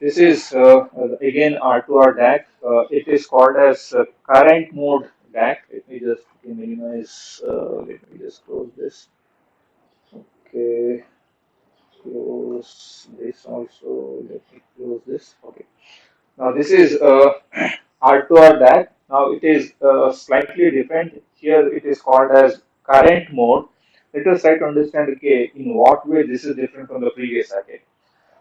This is again R2R DAC. It is called as current mode DAC. Let me just minimize. Let me just close this. Okay, close this also. Let me close this. Okay. Now this is R2R DAC. Now it is slightly different. Here it is called as current mode. Let us try to understand, okay, in what way this is different from the previous circuit.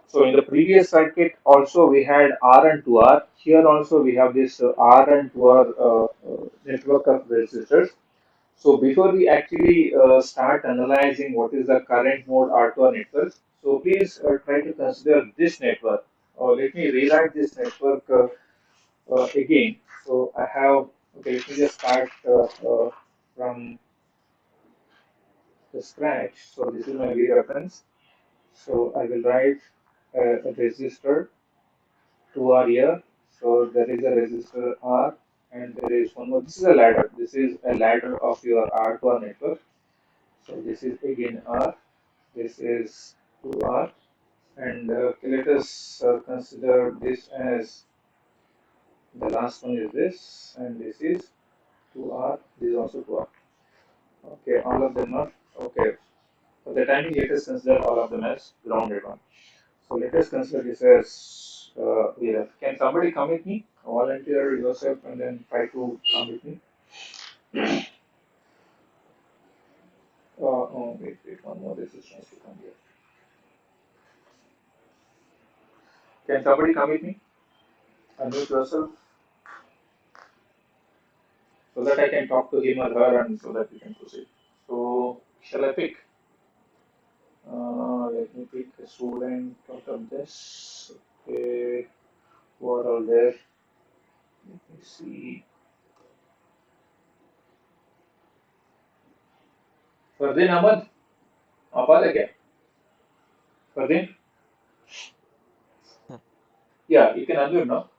So in the previous circuit also we had R and 2R. Here also we have this R and 2R network of resistors. So before we actually start analyzing what is the current mode R2R network, so please try to consider this network. Let me rewrite this network again. So I have, okay, let me just start from the scratch. So this is my V reference. So I will write a resistor 2R here. So there is a resistor R and there is one more. This is a ladder. This is a ladder of your R2R network. So this is again R. This is 2R. And let us consider this as the last one is this, and this is 2R. This is also 2R. Okay, all of them are okay. For the timing, let us consider all of them as grounded one. So let us consider this as VRF. Can somebody come with me? Volunteer yourself and then try to come with me. Oh, wait, one more resistance to come here. Can somebody come with me? Unmute yourself so that I can talk to him or her and so that we can proceed. So, shall I pick? Let me pick a student out of this. Okay, who are all there? Let me see. Fardin Ahmad, आप आ रहे क्या? Fardin? Huh. Yeah, you can unmute now.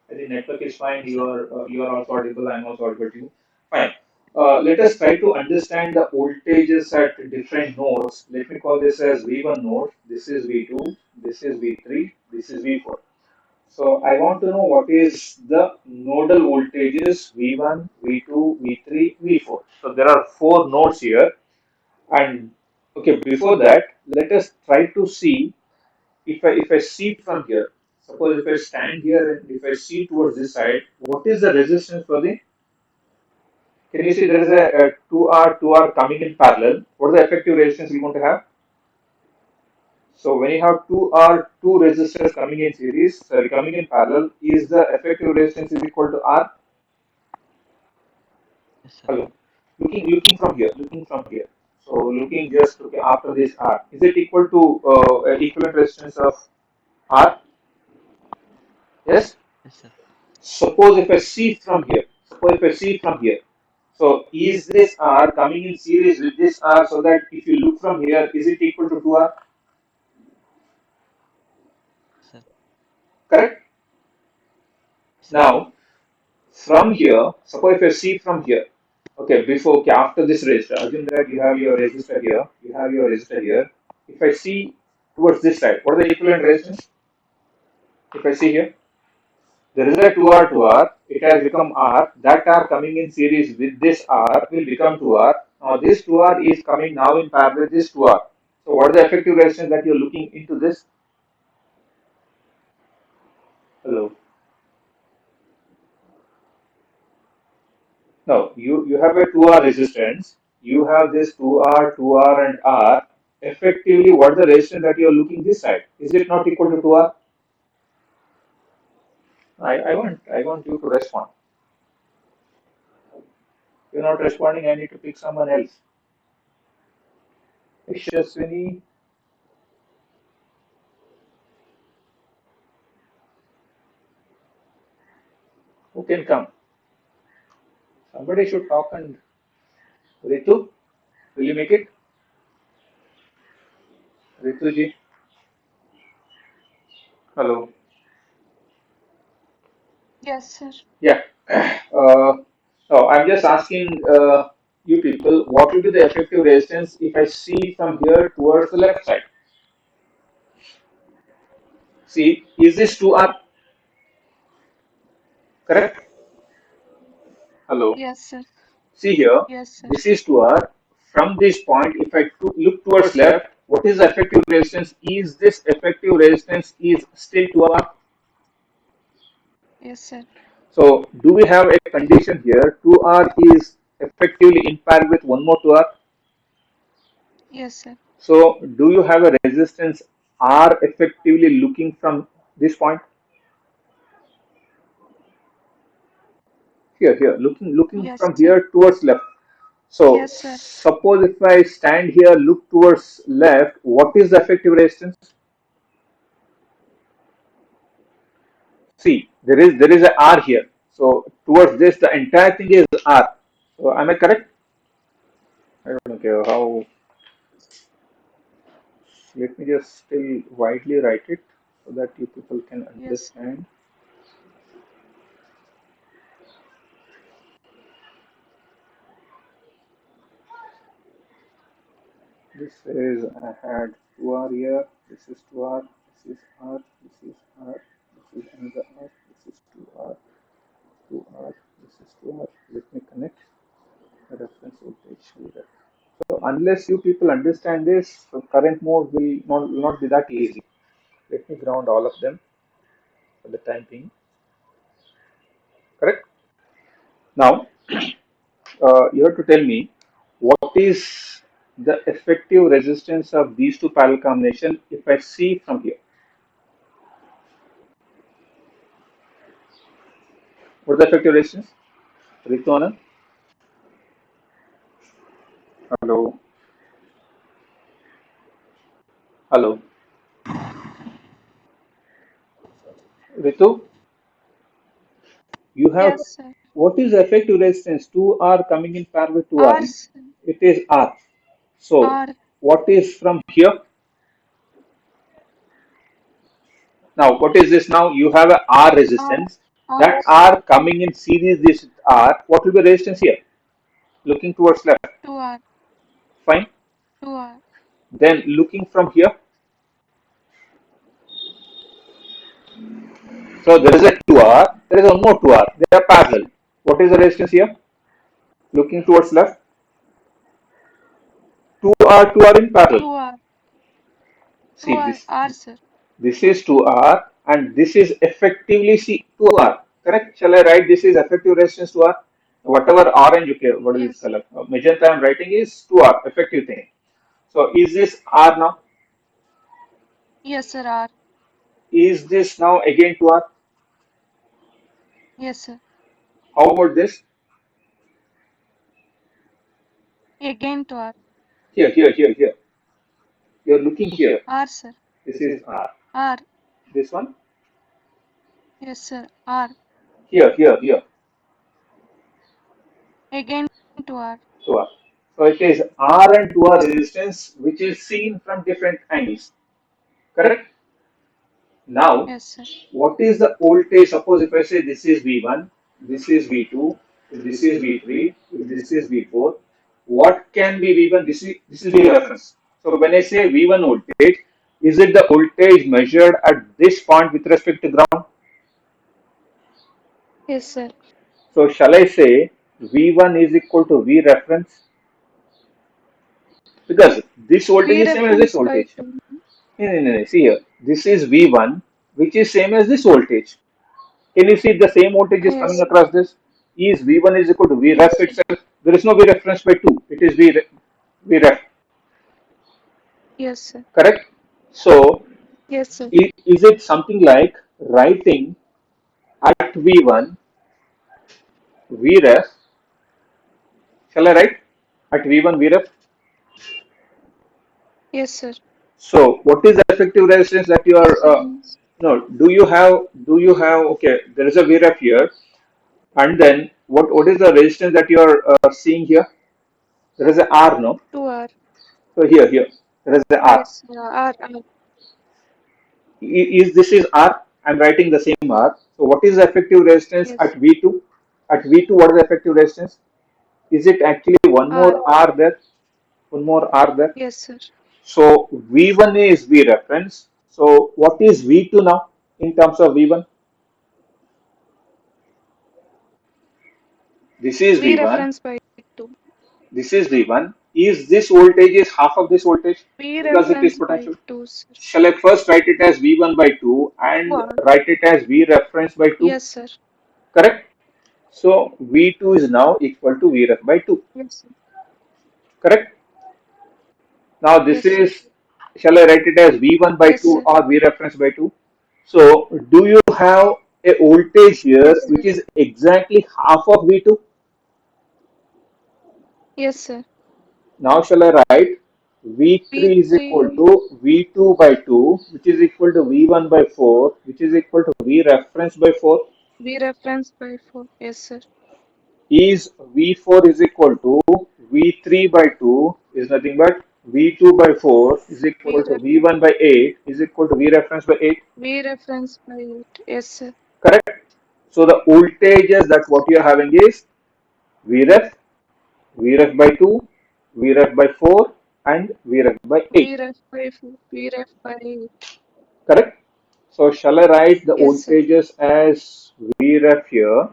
I think network is fine. Yes, sir. You are also audible. I'm also audible to you. Fine. Let us try to understand the voltages at different nodes. Let me call this as V1 node. This is V2. This is V3. This is V4. So I want to know what is the nodal voltages V1, V2, V3, V4. So there are four nodes here. And okay, before that, let us try to see if I see from here. Suppose if I stand here and if I see towards this side, what is the resistance for the? Can you see there is a 2R coming in parallel? What is the effective resistance we want to have? So when you have 2 resistors coming in series, sorry, coming in parallel, is the effective resistance is equal to R? Yes, sir. Hello. Looking from here, looking from here. So looking just okay after this R, is it equal to equivalent resistance of R? Yes. Yes, sir. Suppose if I see from here, suppose if I see from here. So is this R coming in series with this R so that if you look from here, is it equal to 2R? Sir. Correct? Sir. Now, from here, suppose if I see from here, okay, before, okay, after this resistor, assume that you have your resistor here, you have your resistor here. If I see towards this side, what is the equivalent resistance? If I see here, there is a 2R, it has become R. That R coming in series with this R will become 2R. Now this 2R is coming now in parallel with this 2R. So what is the effective resistance that you're looking into this? Hello. No, you have a 2R resistance. You have this 2R and R. Effectively, what is the resistance that you're looking this side? Is it not equal to 2R? I want you to respond. You're not responding, I need to pick someone else. Ishaswini, who can come? Somebody should talk and Ritu, will you make it? Ritu ji, hello. Yes, sir. Yeah. So I'm just asking you people, what will be the effective resistance if I see from here towards the left side? See, is this 2R? Correct? Hello. Yes, sir. See here, Yes, sir. this is 2R. From this point, if I look towards left, what is the effective resistance? Is this effective resistance is still 2R? Yes, sir. So, do we have a condition here? 2R is effectively in parallel with one more 2R. Yes, sir. So, do you have a resistance R effectively looking from this point? Here, looking Yes, from sir. here towards left. So, Yes, sir. suppose if I stand here, look towards left, what is the effective resistance? See, there is a R here. So, towards this, the entire thing is R. So, am I correct? I don't care how. Let me just still widely write it so that you people can Yes. understand. This is I had 2R here. This is 2R. This is R. This is R. This is another R. This is 2R. 2R. This is 2R. Let me connect the reference voltage here. So unless you people understand this, so current mode will not be that easy. Let me ground all of them for the time being. Correct? Now, you have to tell me what is the effective resistance of these two parallel combination if I see from here. What is the effective resistance? Ritu, hello, hello. Ritu, you have Yes, sir. what is the effective resistance? 2R coming in parallel to R. R, sir. It is R. So, R, what is from here? Now, what is this now? You have a R R, resistance. R, That R coming in series this R. What will be resistance here? Looking towards left. 2R, Fine. 2R. Then looking from here. So there is a 2R. There is one more 2R. They are parallel. What is the resistance here? Looking towards left. 2R, 2R in parallel. 2R, See 2R, this. R, sir. This is 2R and this is effectively C 2R. Correct? Shall I write this is effective resistance to R? Whatever orange, okay, what is this Yes. color? Magenta I am writing is 2R, effective thing. So is this R now? Yes, sir. R. Is this now again 2R? Yes, sir. How about this? Again 2R. Here. You're looking here. R, sir. This is R. R. This one? Yes, sir. R. Here. Again 2R. 2R. So it is R and 2R resistance which is seen from different angles. Correct? Now, Yes, sir. what is the voltage? Suppose if I say this is V1, this is V2, this is V3, this is V4, what can be V1? This is V reference. So when I say V1 voltage, is it the voltage measured at this point with respect to ground? Yes, sir. So shall I say V1 is equal to V reference? Because this voltage V is same as this reference by voltage. 2. No. See here, this is V1, which is same as this voltage. Can you see the same voltage is coming Yes. across this? Is V1 is equal to V ref Yes, sir. itself. There is no V reference by 2. It is V ref. Yes, sir. Correct? So, Yes, sir. is it something like writing at V1 V ref? Shall I write at V1 V ref? Yes, sir. So, what is the effective resistance that you are? Same. No, do you have? Okay, there is a V ref here, and then what is the resistance that you are seeing here? There is a R, no? 2R. So here, there is a R. Yes, sir. R. R. Is this is R? I'm writing the same R. So what is the effective resistance Yes. at V2? At V2, what is the effective resistance? Is it actually one R. more R there? One more R there. Yes, sir. So V1 is V reference. So what is V2 now? in terms of V1? This is V V1. reference by 2. This is V1. Is this voltage is half of this voltage V because it is reference by potential? 2, sir. Shall I first write it as V1 by 2 and What? write it as V reference by 2? Yes, sir. Correct? So V2 is now equal to V ref by 2. Yes, sir. Correct? Now this Yes, sir. is, shall I write it as V1 by Yes, 2 sir. or V reference by 2? So do you have a voltage here Yes, sir. which is exactly half of V2? Yes, sir. Now shall I write V3 is equal V3, to V2 by 2, which is equal to V1 by 4, which is equal to V reference by 4. V reference by 4. Yes, sir. Is V4 is equal to V3 by 2 is nothing but V2 by 4 is equal V to ref V1 by 8 is equal to V reference by 8. V reference by 8. Yes, sir. Correct? So the voltages that what you are having is Vref, Vref by 2, Vref by 4 and Vref by V 8. ref by 4. V ref by 8. Correct? So shall I write the Yes, sir. voltages as Vref here?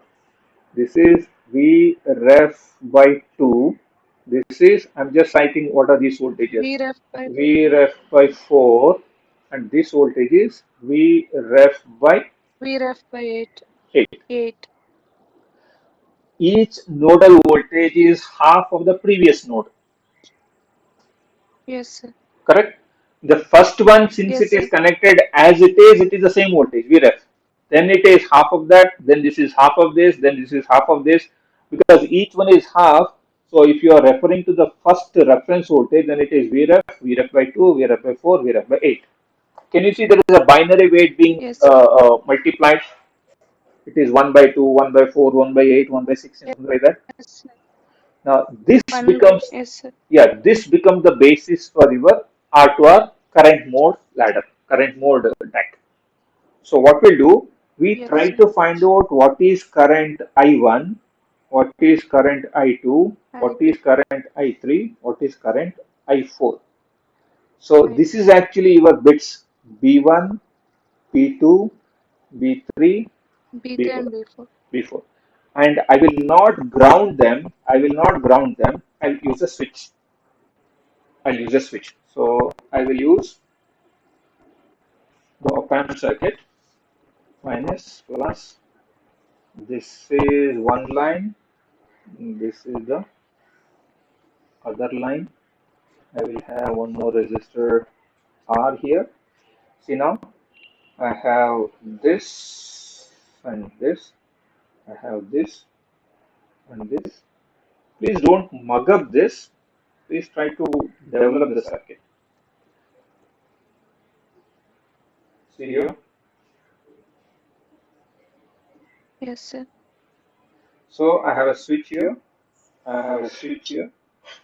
This is Vref by 2. This is, I'm just citing what are these voltages. V ref by Vref by 4 and this voltage is Vref by V ref by 8. 8. 8. Each nodal voltage is half of the previous node. Yes, sir. Correct? The first one, since Yes, it is sir. connected as it is the same voltage, Vref. Then it is half of that, then this is half of this, then this is half of this, because each one is half. So if you are referring to the first reference voltage, then it is Vref, Vref by 2, Vref by 4, Vref by 8. Can you see there is a binary weight being Yes, sir. multiplied? It is 1 by 2, 1 by 4, 1 by 8, 1 by 16, Yes, something like that. sir. Now this 1 by. becomes, Yes, sir. yeah, this becomes the basis for your R to R current mode ladder, current mode DAC. So what we'll do, we Yes, try sir. to find out what is current I1, what is current I2, what I is current I3, what is current I4. So I this is actually your bits B1, B2, B3, B3 B4, and B4. B4. And I will not ground them, I will not ground them, I'll use a switch. I'll use a switch. So I will use the op-amp circuit minus plus. This is one line. This is the other line. I will have one more resistor R here. See now, I have this and this. I have this and this. Please don't mug up this. Please try to develop the circuit. See here. Yes, sir. So I have a switch here. I have a switch here.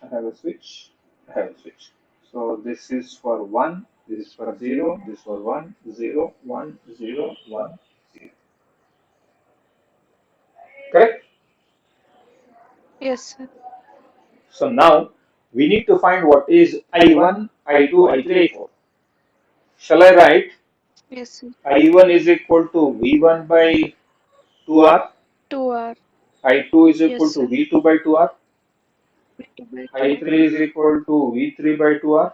I have a switch. I have a switch. So this is for 1, this is for 0, this is for 1, 0, 1, 0, 1, 0. Correct? Yes, sir. So now we need to find what is I1, I2, I3, I4. Shall I write Yes, sir. I1 is equal to V1 by 2R, 2R. I2 is Yes, equal to sir. V2 by 2R, B2 by 2R. I3 is equal to V3 by 2R,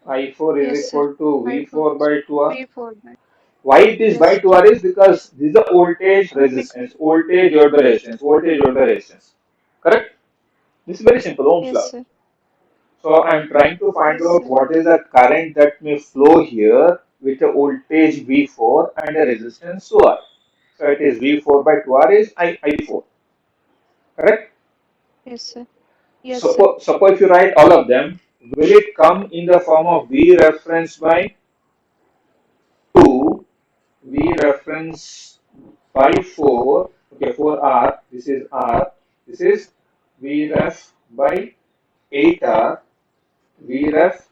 I4 is Yes, sir. equal to I4 V4 by 2R. B4 by. Why it is Yes, by sir. 2R is because this is the voltage Because. resistance, voltage over the resistance, voltage over the resistance. Correct? This is very simple, Ohm's Yes, law. sir. So I am trying to find Yes, out sir. what is the current that may flow here with a voltage V4 and a resistance 2R. So it is V4 by 2R is I4. Correct? Yes, sir. Yes, sir. Suppose if you write all of them, will it come in the form of V reference by 2, V reference by 4, okay, 4R, this is R, this is V ref by 8R, V ref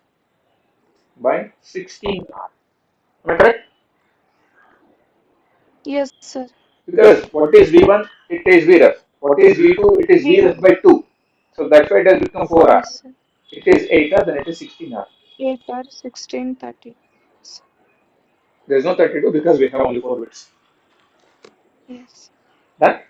by 16R. Am I correct? Yes, sir. Because what is V1? It is Vref. What is V2? It is Vref B1. by 2. So that's why it has become 4R. Yes, sir. It is 8R, then it is 16R. 8R 1630. There's no 32 because we have only 4 bits. Yes. Done?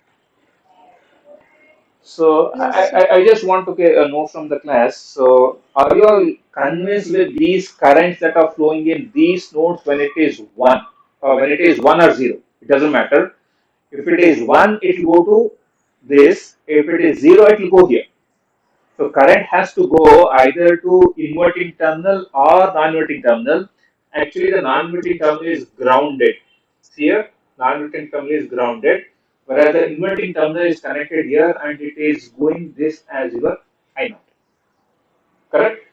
So Yes, sir. I just want to get a note from the class. So are you all convinced with these currents that are flowing in these nodes when it is 1? When it is 1 or 0? It doesn't matter. If it is 1, it will go to this. If it is 0, it will go here. So current has to go either to inverting terminal or non-inverting terminal. Actually, the non-inverting terminal is grounded. See here, non-inverting terminal is grounded, whereas the inverting terminal is connected here and it is going this as your I naught. Correct?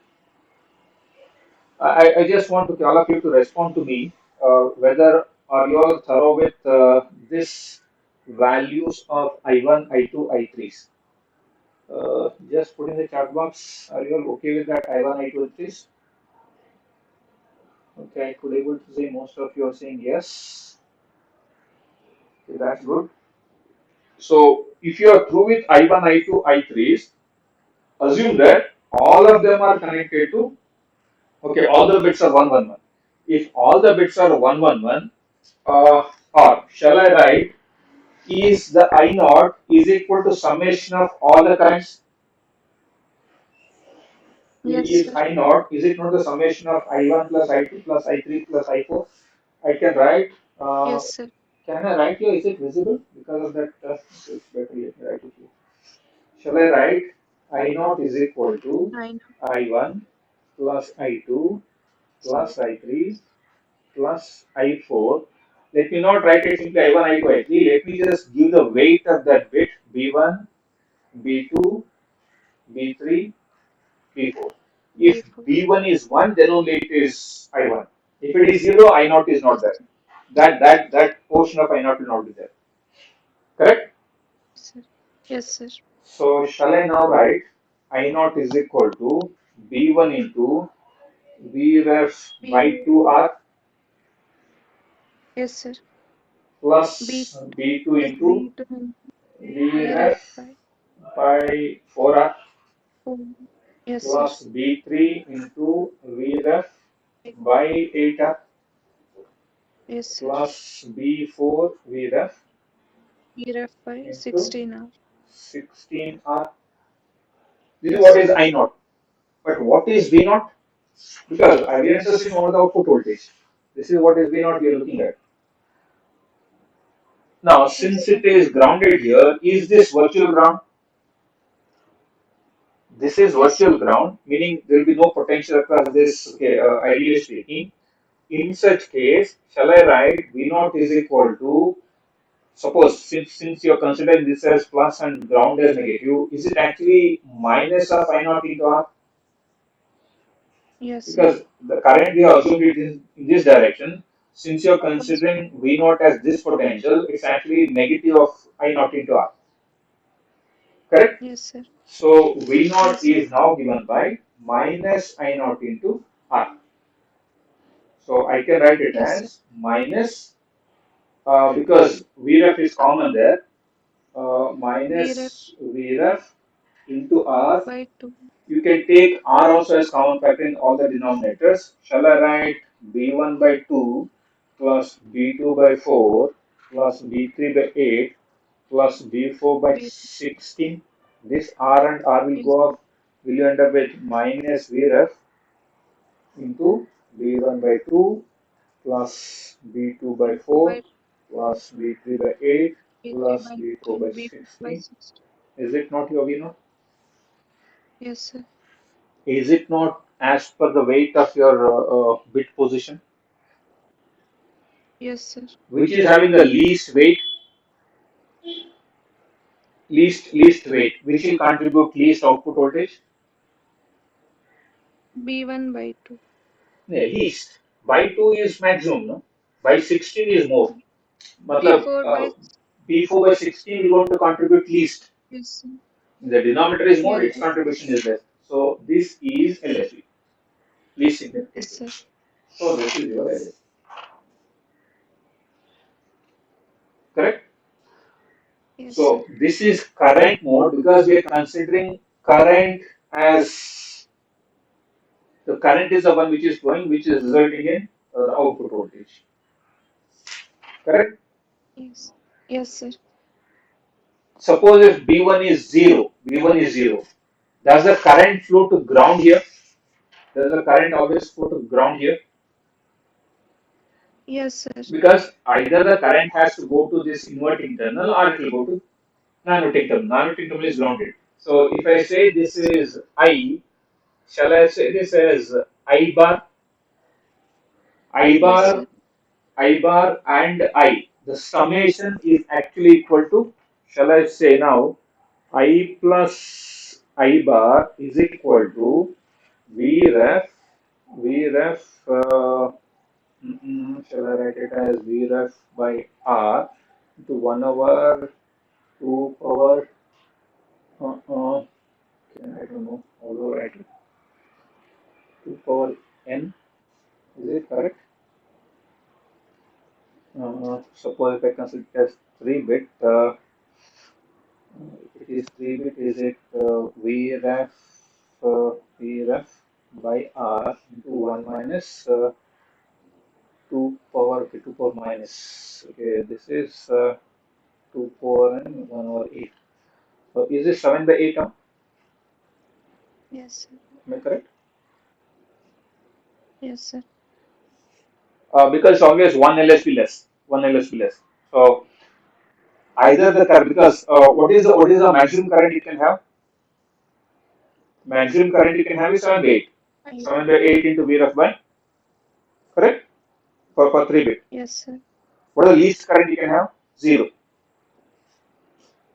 I just want to all of you to respond to me whether are you all thorough with this values of I1, I2, I3s. Just put in the chat box. Are you all okay with that I1, I2, I3s? Okay, I could able to say most of you are saying yes. Okay, that's good. So if you are through with I1, I2, I3s, assume that all of them are connected to, okay, all the bits are 111. If all the bits are 111, or shall I write, is the I naught is equal to summation of all the currents? Yes, Is sir. I naught, is it not the summation of I1 plus I2 plus I3 plus I4? I can write, uh, Yes, sir. can I write here? Is it visible? Because of that, it's better let me write it here. Shall I write I naught is equal to I know, I1 plus I2 sir. plus I3 plus I4. Let me not write it simply I1, I2, I3. Let me just give the weight of that bit B1, B2, B3, B4. If Before. B1 is 1, then only it is I1. If it is 0, I naught is not Yes, there. sir. That portion of I naught will not be there. Correct? Sir. Yes, sir. So shall I now write I naught is equal to B1 into V ref by B. 2R Yes, sir. B. plus B2 into B to V B ref ref by by 4R 4. Yes, sir. plus B3 into V ref By by 8R yes, sir. plus B4 V ref B ref by into 16 hour. 16R. This is Yes, what sir. is I naught. But what is V naught? Because we are interested in what the output voltage. This is what is V naught we are looking at. Now, Yes, since sir. it is grounded here, is this virtual ground? This is Yes, sir. virtual ground, meaning there will be no potential across this, okay, ideally speaking. In such case, shall I write V naught is equal to, suppose since you're considering this as plus and ground as negative, is it actually minus of I naught into R? Yes, sir. Because the current we have assumed it is in this direction. Since you're Yes, considering V naught as this potential, it's actually negative of I naught into R. Correct? yes, sir. So V naught Yes, sir. is now given by minus I naught into R. So I can write it Yes, sir. as minus, because VREF is common there, B ref minus VREF into R. by 2. You can take R also as common factor in all the denominators. Shall I write B1 by 2 plus B2 by 4 plus B3 by 8 plus B4 by B. 16? This R and R will Yes, go off. Will you end up with minus VREF into B1 by 2 plus B2 by B 2 4 by plus B3 by 8 B3 plus by B4 by 18. B4 by 16. 16. Is it not, Yogino? Yes, sir. Is it not as per the weight of your bit position? Yes, sir. Which is having the least weight, which will contribute least output voltage? B1 by 2. No, least. By 2 is maximum, no? By 16 is more. Matlab, B4 by B4 by 16 is going to contribute least. yes, sir. The denominator is more, Yes, its contribution is less. So this is LSB, least significant yes, weight. sir. So this is your LSB. Correct? Yes, sir. So this is current mode because we are considering current as the current is the one which is flowing, which is resulting in the output voltage. correct? Yes. Yes, sir. Suppose if B1 is 0, B1 is 0, does the current flow to ground here? Does the current always flow to ground here? Yes, sir. Because either the current has to go to this inverting terminal or it will go to non-inverting terminal. Non-inverting terminal is grounded. So if I say this is I, shall I say this as I bar, I Yes, sir. bar, I bar and I? The summation is actually equal to, shall I say now, I plus I bar is equal to V ref, V ref, shall I write it as V ref by R into 1 over 2 power, I don't know, although I write it 2 power n, is it correct? Suppose if I consider it as 3 bit, if it is 3 bit, is it V ref by R into 1 minus 2 power, okay, 2 power minus, okay, this is 2 power and 1 over 8. So is it 7 by 8 now? Yes, sir. Am I correct? Yes, sir. Because it's always 1 LSP less, 1 LSP less. So either the current, because what is the maximum current you can have? Maximum current you can have is 7 by 8. I. 7 by 8 into V ref by, correct? For 3 bit. Yes, sir. What is the least current you can have? 0,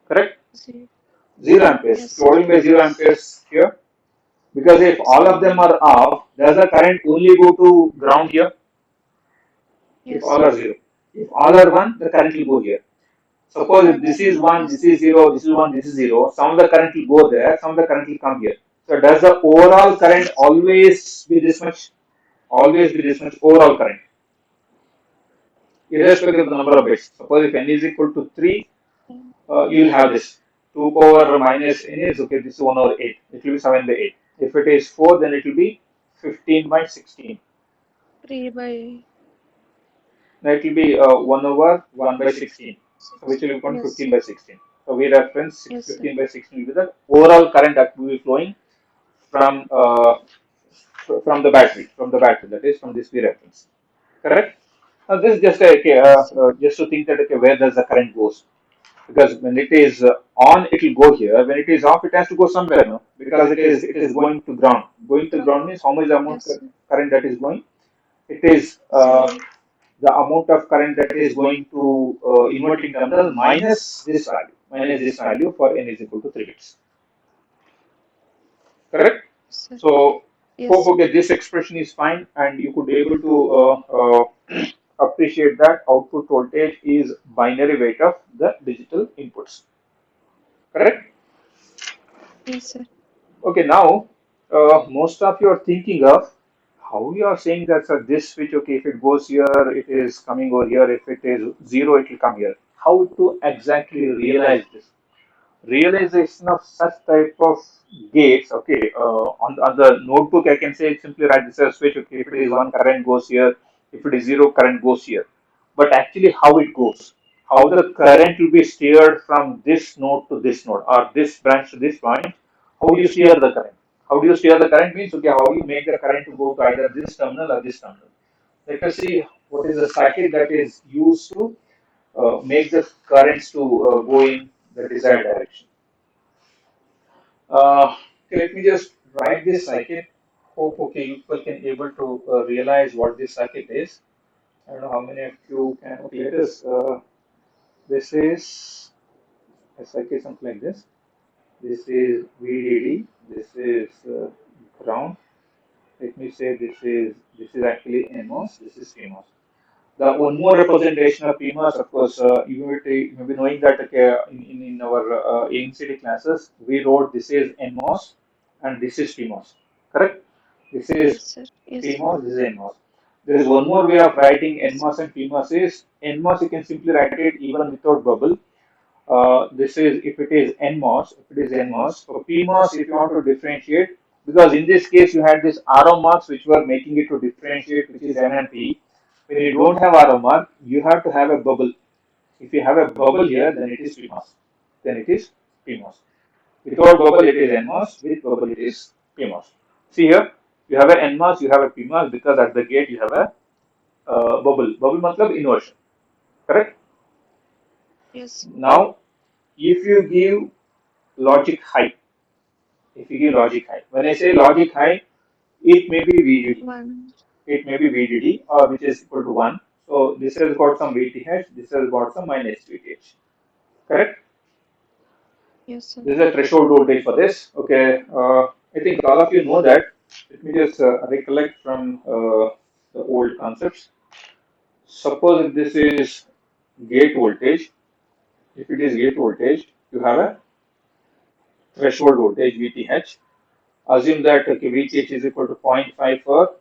correct? Zero. 0 amperes. Yes, sir. Loading by 0 amperes here. Because if all of them Zero. are off, does the current only go to ground here? If Yes, all sir. are 0. If all are 1, the current will go here. Suppose if this is 1, Yes, this sir. is 0, this is 1, this is 0, some of the current will go there, some of the current will come here. So does the overall current Yes. always be this much? Always be this much overall current, irrespective of the number of bits. Suppose if n is equal to 3, Mm. you will have this. 2 power minus n is, okay, this is 1 over 8. It will be 7 by 8. If it is 4, then it will be 15 by 16. 3 by Now it will be 1 over 1 by 16. So which 6. will be equal to Yes, 15 sir. by 16. So we reference Yes, sir. 15 by 16 will be the overall current that will be flowing from from the battery, that is from this V reference. Correct? Now this is just okay, Yes, sir. just to think that okay, where does the current goes? Because when it is on, it will go here. When it is off, it has to go somewhere, no? Because it is going to ground. Going to ground means how much amount Yes, sir. current that is going. It is Zero. the amount of current that is going to inverting terminal minus this value for n is equal to 3 bits. Correct? Yes, sir. So Yes, hope sir. okay, this expression is fine and you could be able to appreciate that output voltage is binary weight of the digital inputs. Correct? Yes, sir. Okay, now most of you are thinking of how you are saying that this switch, okay, if it goes here, it is coming over here. If it is 0, it will come here. How to exactly realize this? Realization of such type of gates, okay, on the notebook, I can say simply write this as switch, okay, if it is 1, current goes here, if it is 0, current goes here. But actually, how it goes, how the current will be steered from this node to this node, or this branch to this point, how do you steer the current? How do you steer the current means, okay, how do you make the current to go to either this terminal or this terminal? Let us see what is the circuit that is used to make the currents to go in the desired direction. Okay, let me just write this circuit. Hope okay you people can able to realize what this circuit is. I don't know how many of you can. Okay, let us. This is a circuit something like this. This is VDD. This is ground. Let me say this is actually NMOS. This is PMOS. The one more representation of PMOS, of course, you may be knowing that okay, in our NCD classes, we wrote this is NMOS and this is PMOS. Correct? This is Yes, sir. Yes, sir. PMOS, this is NMOS. There is one more way of writing Yes, sir. NMOS and PMOS is NMOS, you can simply write it even without bubble. This is if it is NMOS, if it is NMOS. For PMOS, if you want to differentiate, because in this case you had this arrow marks which were making it to differentiate, which is N and P. When you don't have arrow mark, you have to have a bubble. If you have a bubble here, then it is PMOS. Then it is PMOS. Without bubble, it is NMOS. With bubble, it is PMOS. See here, you have a NMOS, you have a PMOS because at the gate you have a bubble. Bubble matlab inversion. Correct? Yes. Now, if you give logic high, if you give logic high, when I say logic high, it may be VDD. One. It may be VDD which is equal to 1. So this has got some VTH, this has got some minus VTH. Correct? Yes, sir. This is a threshold voltage for this. Okay, I think all of you know that. Let me just recollect from the old concepts. Suppose if this is gate voltage, if it is gate voltage, you have a threshold voltage VTH. Assume that okay, VTH is equal to zero point 0.5 for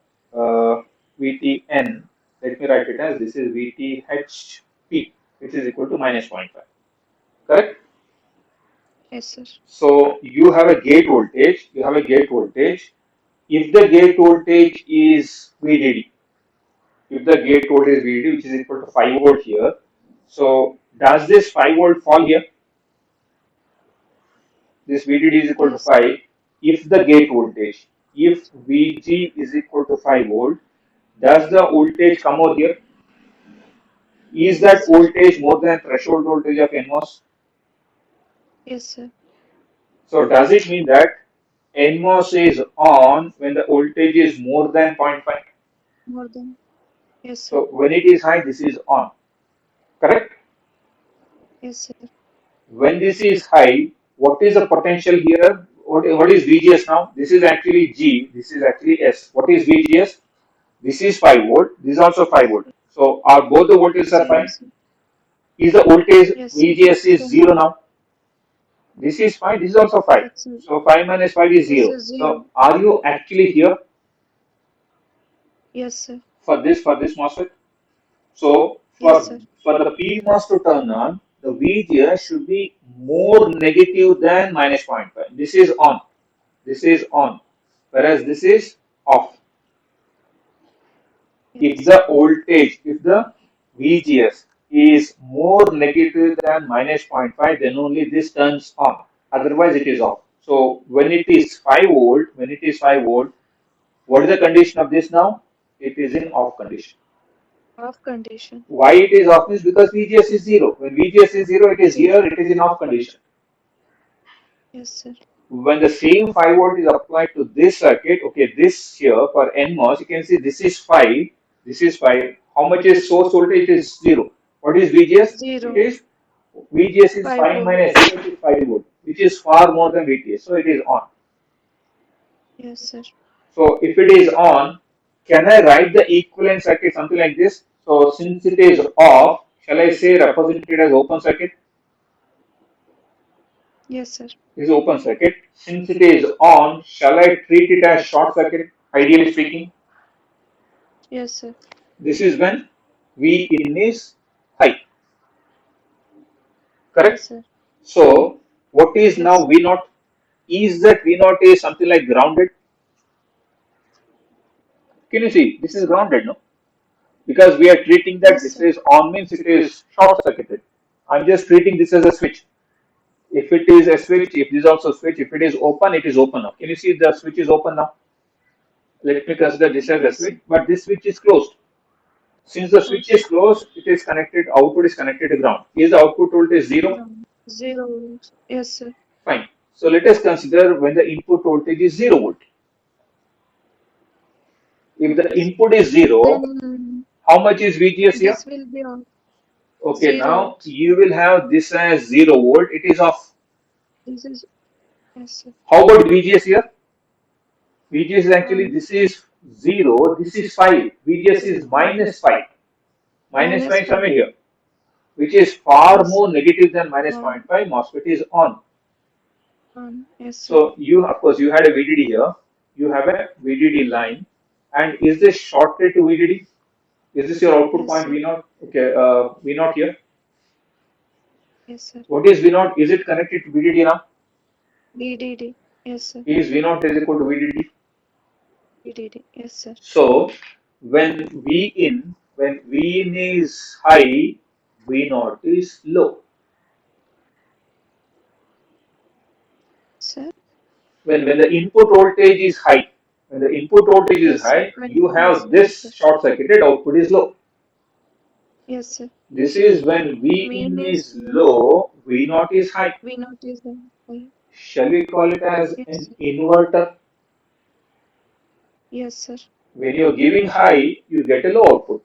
VTN. Let me write it as this is VTHP, which is equal to minus zero point 0.5. Correct? Yes, sir. So you have a gate voltage. You have a gate voltage. If the gate voltage is VDD, if the gate voltage is VDD, which is equal to 5 volt here, so does this 5 volt fall here? This VDD is equal to Yes. 5. If the gate voltage, if VG is equal to 5 volt, does the voltage come over here? Is Yes, that sir. voltage more than threshold voltage of NMOS? Yes, sir. So does it mean that NMOS is on when the voltage is more than zero point 0.5? More than. Yes, sir. So when it is high, this is on. Correct? Yes, sir. When this is high, what is the potential here? What is VGS now? This is actually G, this is actually S. What is VGS? This is 5 volt, this is also 5 volt. So are both the voltages are Same, 5? sir. Is the voltage Yes, sir. VGS is Same. 0 now? This is 5, this is also 5. Yes, sir. So 5 minus 5 is This 0. is So zero. are you actually here Yes, sir. for this MOSFET? So Yes, sir. for the PMOS to turn on, the VGS should be more negative than minus zero point 0.5. This is on. This is on. Whereas this is off. If Yes. the voltage, if the VGS is more negative than minus zero point 0.5, then only this turns on. Otherwise, it is off. So when it is 5 volt, what is the condition of this now? It is in off condition. Off condition. Why it is off is because VGS is 0. When VGS is 0, it is Zero. here, it is in off condition. Yes, sir. When the same 5 volt is applied to this circuit, okay, this here for NMOS, you can see this is 5, this is 5. How much is source voltage? It is 0. What is VGS? It Zero. is VGS is 5 5 volt. minus 0, which is 5 volt, which is far more than VGS. So it is on. Yes, sir. So if it is on, can I write the equivalent circuit something like this? So since it is off, shall I say represent it as open circuit? Yes, sir. This is open circuit. Since it is on, shall I treat it as short circuit? Ideally speaking, Yes, sir. this is when V in is high. Yes, Correct? sir. So what is Yes, now sir. V naught? Is that V naught is something like grounded? Can you see? This Yes, is sir. grounded, no? Because we are treating that Yes, this sir. is on means it is short circuited. I'm just treating this as a switch. If it is a switch, if this is also switch, if it is open, it is open now. Can you see the switch is open now? Let me consider this as a Yes, sir. switch, but this switch is closed. Since the switch is Close. closed, it is connected, output is connected to ground. Is the output voltage 0? Ground. 0 volt. Yes, sir. Fine. So let us consider when the input voltage is 0 volt. If the Yes. input is 0, Then how much is VGS here? this will be on. Okay, 0. now you will have this as 0 volt, it is off. This is. Yes, sir. How about VGS here? VGS is actually, On. this is 0, this is 5. VGS is minus 5. Minus Minus 5 somewhere 5. here, which is far Yes, more sir. negative than minus zero On. point 0.5. MOSFET is on. On. Yes, sir. So you, of course, you had a VDD here. You have a VDD line. And is this shorted to VDD? Is this your output Yes, point sir. V0? Okay, V0 here. Yes, sir. What is V0? Is it connected to VDD now? VDD. Yes, sir. Is V0 is equal to VDD? VDD. Yes, sir. So when when V in is high, V naught is low. sir. When the input voltage is high, when the input voltage is Yes, sir. high, When you yes, have yes, this sir. short circuited output is low. Yes, sir. This is when V Mean in is is low, V naught is high. we notice the high. Shall we call it as Yes, an sir. inverter? Yes, sir. When you're giving high, you get a low output.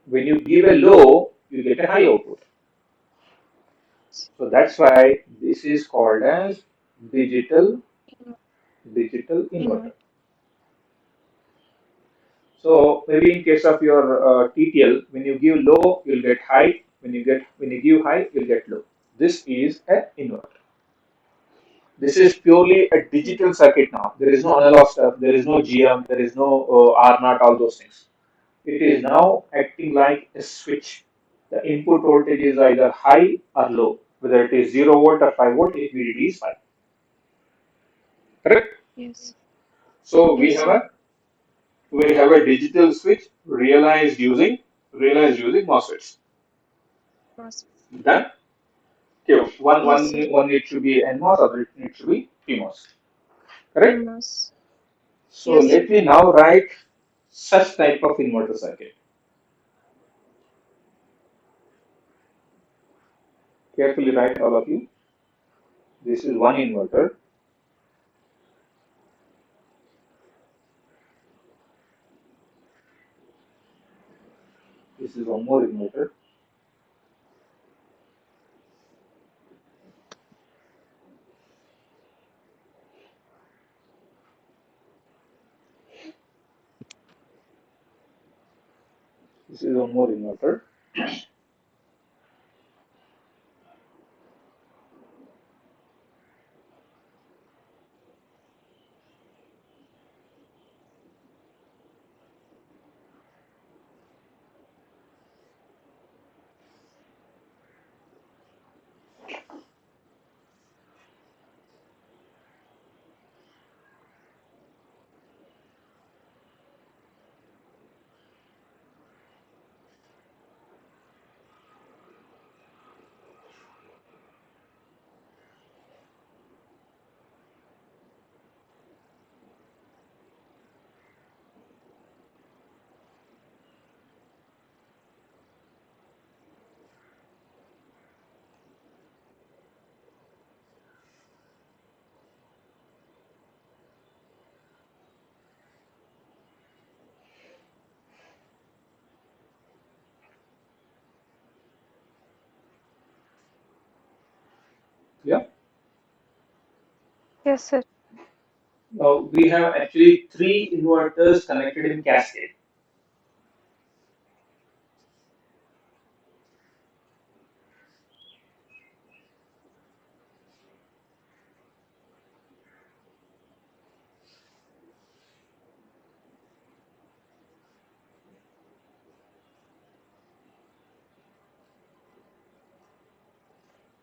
When you give a low, you get a high output. So that's why this is called as digital In, digital inverter. invert. So maybe in case of your TTL, when you give low, you'll get high. When you give high, you'll get low. This is an inverter. This is purely a Yes, digital circuit now. There is no analog stuff. There is no GM. There is no R naught. All those things. It is now acting like a switch. The input voltage is either high or low. Whether it is 0 volt or 5 volt, if VDD is high. Correct? yes, So yes, sir. we have a digital switch realized using MOSFETs. Must. Done. Okay. One Yes, one sir. one need to be NMOS, other it needs to be PMOS. Correct. PMOS. So Yes, sir. let me now write such type of inverter circuit. Carefully write all of you. This is one inverter. This is one more inverter. This is one more inverter. Yeah. Yes, sir. Now we have actually three inverters connected in cascade.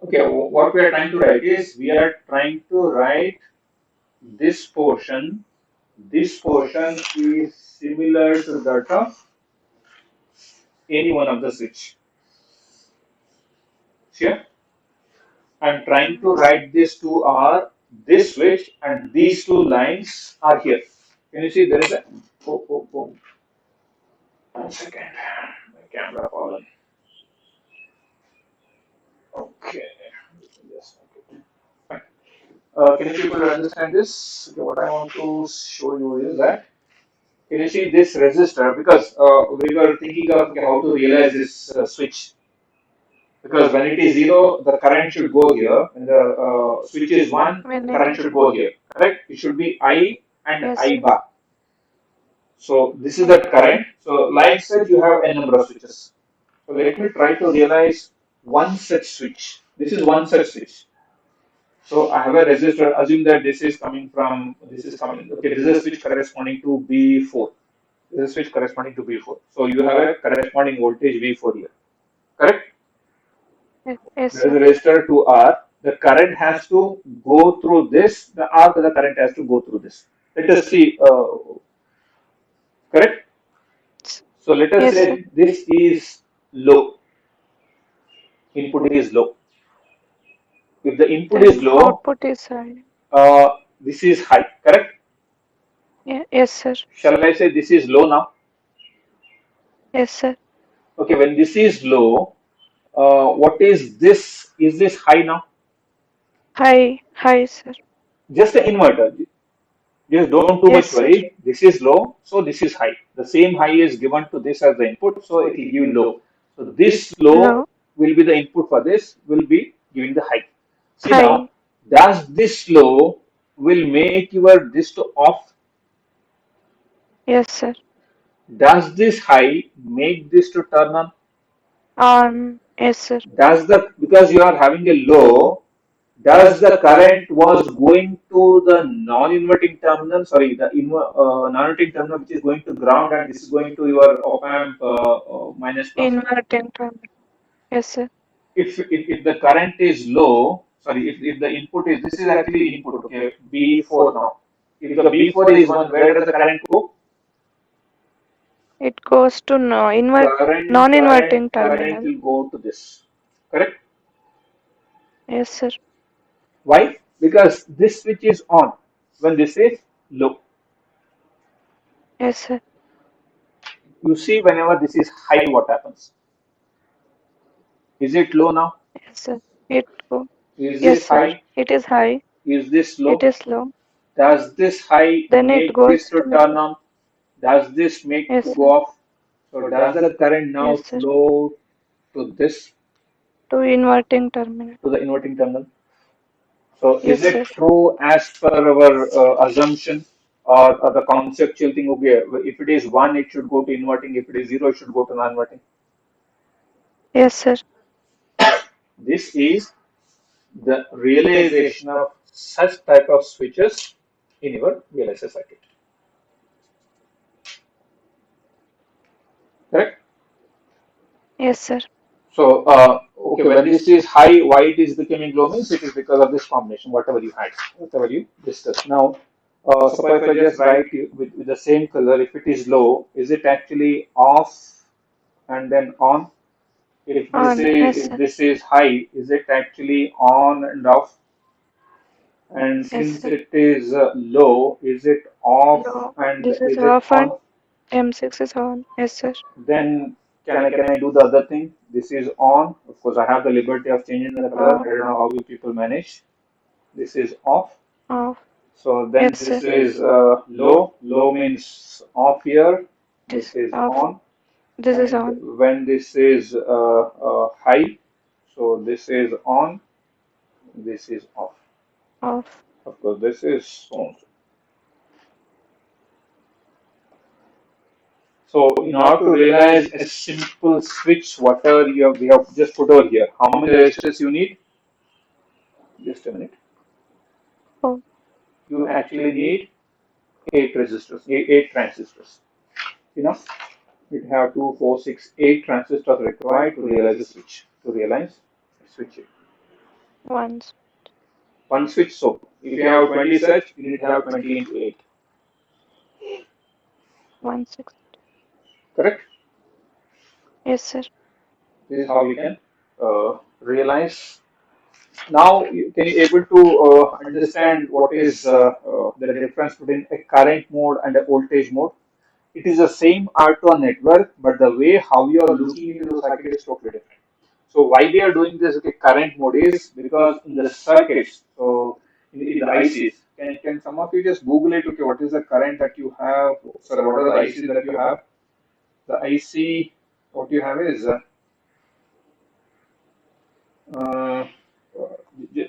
Okay, what we are trying to write is we are trying to write this portion. This portion is similar to that of any one of the switch. Here, I'm trying to Yes, sir. write this to R, this switch, and these two lines are here. Can you see there is a oh. 1 second. My camera fallen. Okay. Yes. Fine. Can you people understand this? Okay, what I want to show you is that can you see this resistor? Because we were thinking of okay, how to realize this switch. Because when it is zero, the current should go here. When the switch is one, the When it current is. should go here. Correct? It should be I and Yes, I sir. bar. So this is the I. current. So like said, you have n number of switches. So let me try to realize one such switch. This is one such switch. So I have a resistor. Assume that this is coming. Okay, this is a switch corresponding to B4. This is a switch corresponding to B4. So you have a corresponding voltage V4 here. Correct? Yes, yes, There is sir. a resistor to R. The current has to go through this. The R to the current has to go through this. Let us see. Correct? So let us Yes, sir. say this is low, input is low. If the input is Then low, output is high. this is high, correct? Yeah, yes, sir. Shall I say this is low now? Yes, sir. Okay, when this is low, what is this? Is this high now? High, sir. Just the inverter. Just don't too Yes, much sir. worry. This is low, so this is high. The same high is given to this as the input, so it will give low. So this low Low, will be the input for this, will be giving the high. See now, high. does this low will make your this to off? Yes, sir. Does this high make this to turn on? On. Yes, sir. Does the because you are having a low, does the current was going to the non-inverting terminal, sorry, the non-inverting terminal which is going to ground and this is going to your op-amp minus plus. Inverting terminal. Yes, sir. If the current is low, sorry, if the input is, this is actually input, okay, B4 now. If the B4 is 1, where does the current go? It goes to no non-inverting Current terminal. will go to this, correct? Yes, sir. Why? Because this switch is on when this is low. Yes, sir. You see, whenever this is high, what happens? Is it low now? Yes, sir. It go. Is Yes, this sir. high? It is high. Is this It low? is low. Does this high Then it make this goes to to turn on? Does this make to yes, go sir. off? So does the current now Yes, sir. flow to this, To inverting terminal. to the inverting terminal? So Yes, is sir. it true as per our assumption or the conceptual thing? Okay, if it is 1, it should go to inverting. If it is 0, it should go to non-inverting. Yes, sir. This is the realization of such type of switches in your VLSI circuit. Correct? Yes, sir. So, okay, when this is high, why it is becoming low means it is because of this combination, whatever you had, whatever you discussed. Now, suppose if I just write you with the same color, if it is low, is it actually off and then on? On. Yes, If sir. this is high, is it actually on and off? And Yes, since sir. it is low, is it off Low. and This is is it off and on? M6 is on. Yes, sir. Then can I do the other thing? This is on. Of course, I have the liberty of changing the color. Off. I don't know how you people manage. This is off. Off. So then Yes, sir. this is low. Low means off here. This This is off. on. This is And on. when this is high, so this is on. This is off. Off. Of course, this is on. So in order to realize a simple switch, whatever we have just put over here, how many resistors you need? Just a minute. Oh. You actually need 8 resistors, eight transistors. You know, we have 2, 4, 6, 8 transistors required to realize a switch. To realize a switch. Once. One switch. So if you have 20 such, you need to have 20 into 8. 1 6. Correct? Yes, sir. This is how we can realize. Now, can you able to understand what is the difference between a current mode and a voltage mode? It is the same R2 network, but the way how you are looking into the circuit is totally different. So why we are doing this okay, current mode is because in the circuits, so in the ICs, can some of you just Google it? Okay, what is the current that you have? Sorry, what are the ICs that you have? The IC, what you have is uh,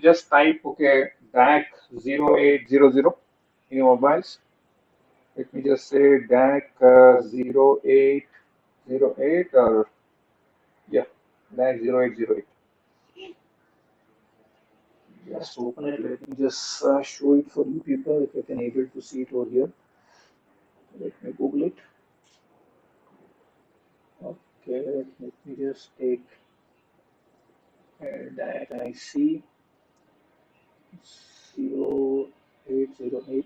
just type okay DAC 0800 in your mobiles. Let me just say DAC 0808 or yeah, DAC 0808. Just open it. Let me just show it for you people if you can able to see it over here. Let me Google it. Okay, let me just take that IC 0808.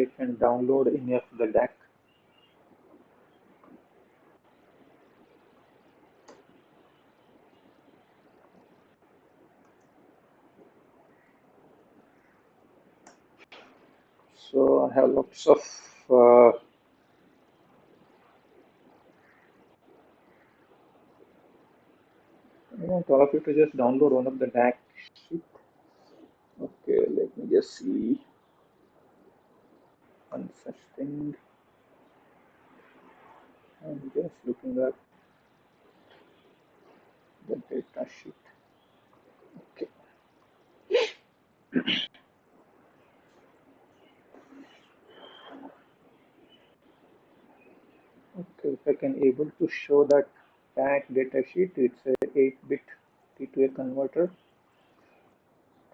take and download any of the DAC. So I have lots of I want all of you to just download one of the DAC sheet. Okay, let me just see one such thing. I'm just looking at the data sheet. Okay. Okay, if I can able to show that DAC data sheet, it's a 8-bit T to A converter.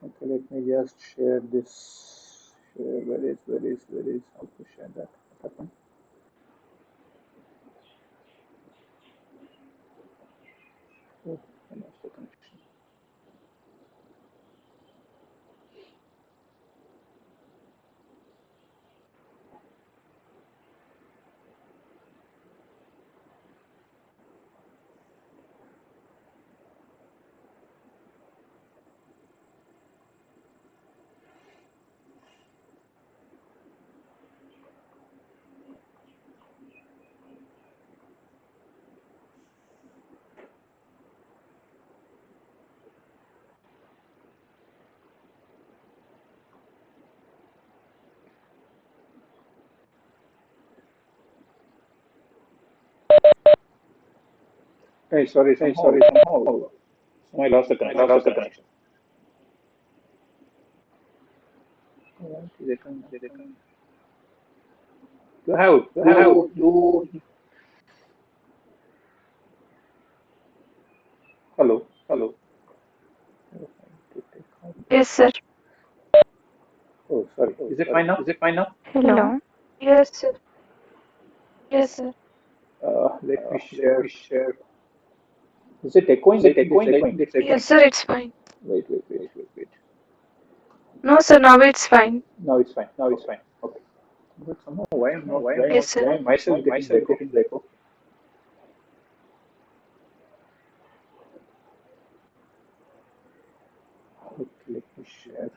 Okay, let me just share this. Share, where is, how to share that? What happened? Oh, I lost the connection. Hey, sorry, somehow I lost the connection. What is it? You have you hello. Yes, sir. Oh, sorry. Is it fine now? Hello. Yes, sir. Yes, sir. Let me share. Is it echoing? I think it's echoing. Yes, sir, it's fine. Wait. No, sir, now it's fine. Now it's fine. Okay. But somehow why I'm not Yes, sir. why am myself getting the echo? Okay, let me share.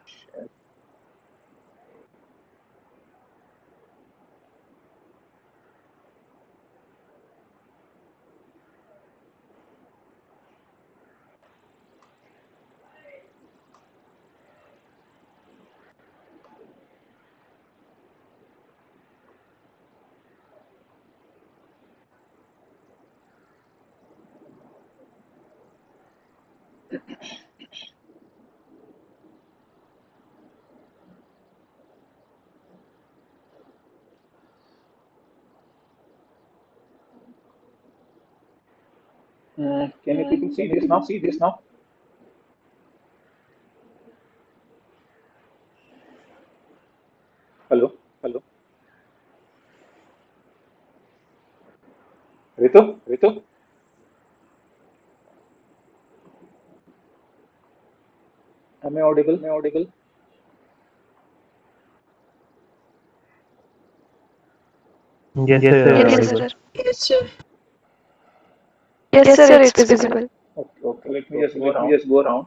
Can you people see this now? Hello, Ritu? Am I audible? Yes, sir, you are Yes, audible. sir. Yes, sir, it's visible. Okay. Let me just go around.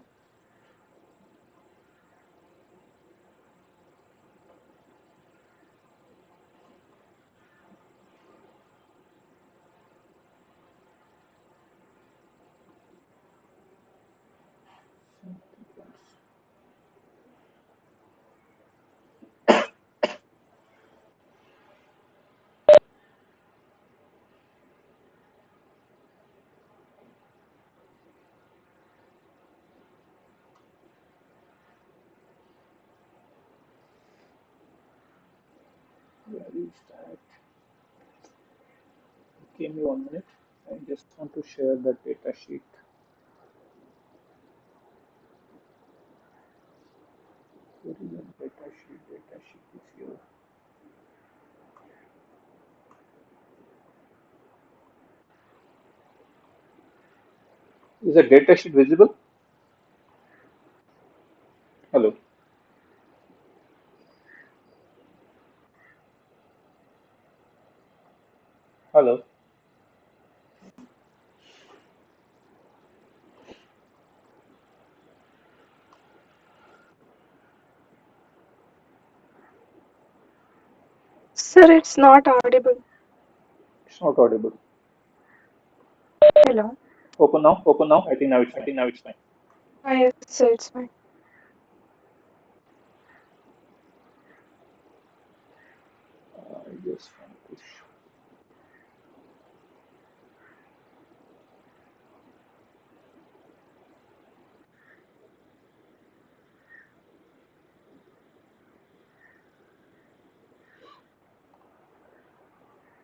Where is that? Give me 1 minute. I just want to share the data sheet. Where is the data sheet? Data sheet is here. Is the data sheet visible? Hello. Hello. Sir, it's not audible. It's not audible. Hello. Open now. Open now. I think now it's fine. Ah, yes, sir, it's fine. I just want to push.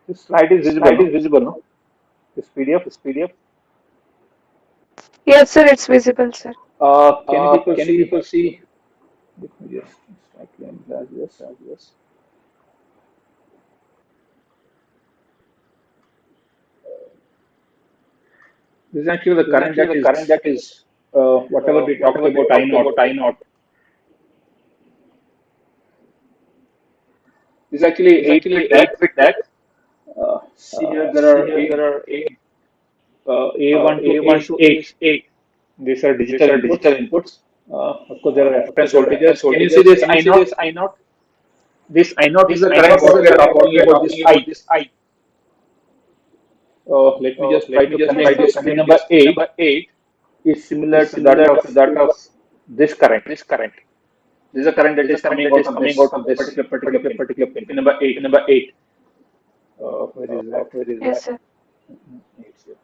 This slide is visible, no? No? This PDF. Yes, sir, it's visible, sir. Can you people Can you see? people see? Let me just slightly enlarge this. This is actually the This is current actually that the is current that is whatever we talked whatever we about I talked naught. about I naught. This is actually This is 8 bit actually DAC. 8-bit DAC. See here there See are here, there are eight, A1 to A1 to A8. A8. These are These digital are digital inputs. inputs. Of course, there are Of course, reference there are reference voltages. Can you see voltages. this Can you I see naught? this I naught? This I naught is This the I current naught is what the we are current what talking we are about. This talking about. I. This I. Let me just try Let me to just try connect to this pin connect number this pin 8 number 8 is similar is to that similar of to that of this current. this current. This is the current that This is is the current coming that out is of coming out this of this particular pin. particular pin. Pin number 8. Pin number 8. Where is that? Where is yes, that? Sir. It's here.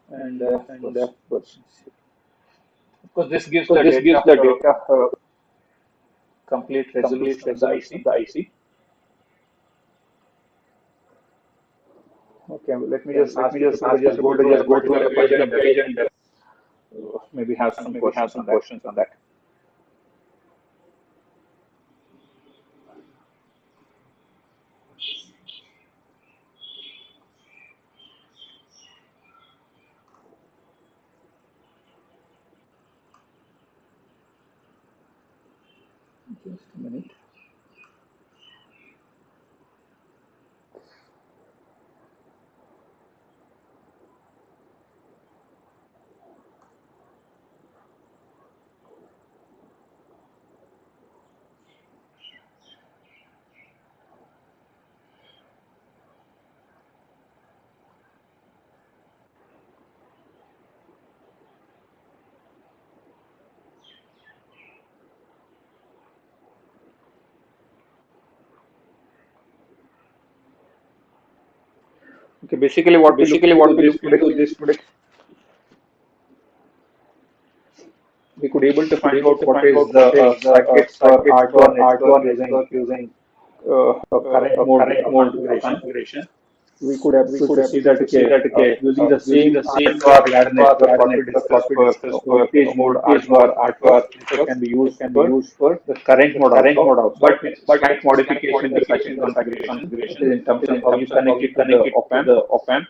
And And of course, this gives because the this data gives the data complete complete resolution of the resolution of IC. the IC. Okay, well, let me Okay, just let ask me you just people to ask you just go people to to the just go to particular the page particular and page and maybe have some maybe have questions some on that. questions on that. Just a minute. Okay, basically Okay, what we looked basically into what we this looked today, into this today, we could able to we could find able out to what find is out the what is the circuits for circuits R2R for network R2R using network using a current mode current mode configuration. configuration. We could We able could to see that, able to see okay, that okay, using the using same the same R2R ladder R2R network, ladder what we network, discussed what we for discussed for voltage mode voltage R2R mode network, R2R this network, can be this used can be for used for the current the mode current also, mode also, but with but with slight slight modification in the modification circuit in the circuit configuration. That is configuration. in terms That is of in how you terms of how connect you it to connect the it op to amp. the op amp.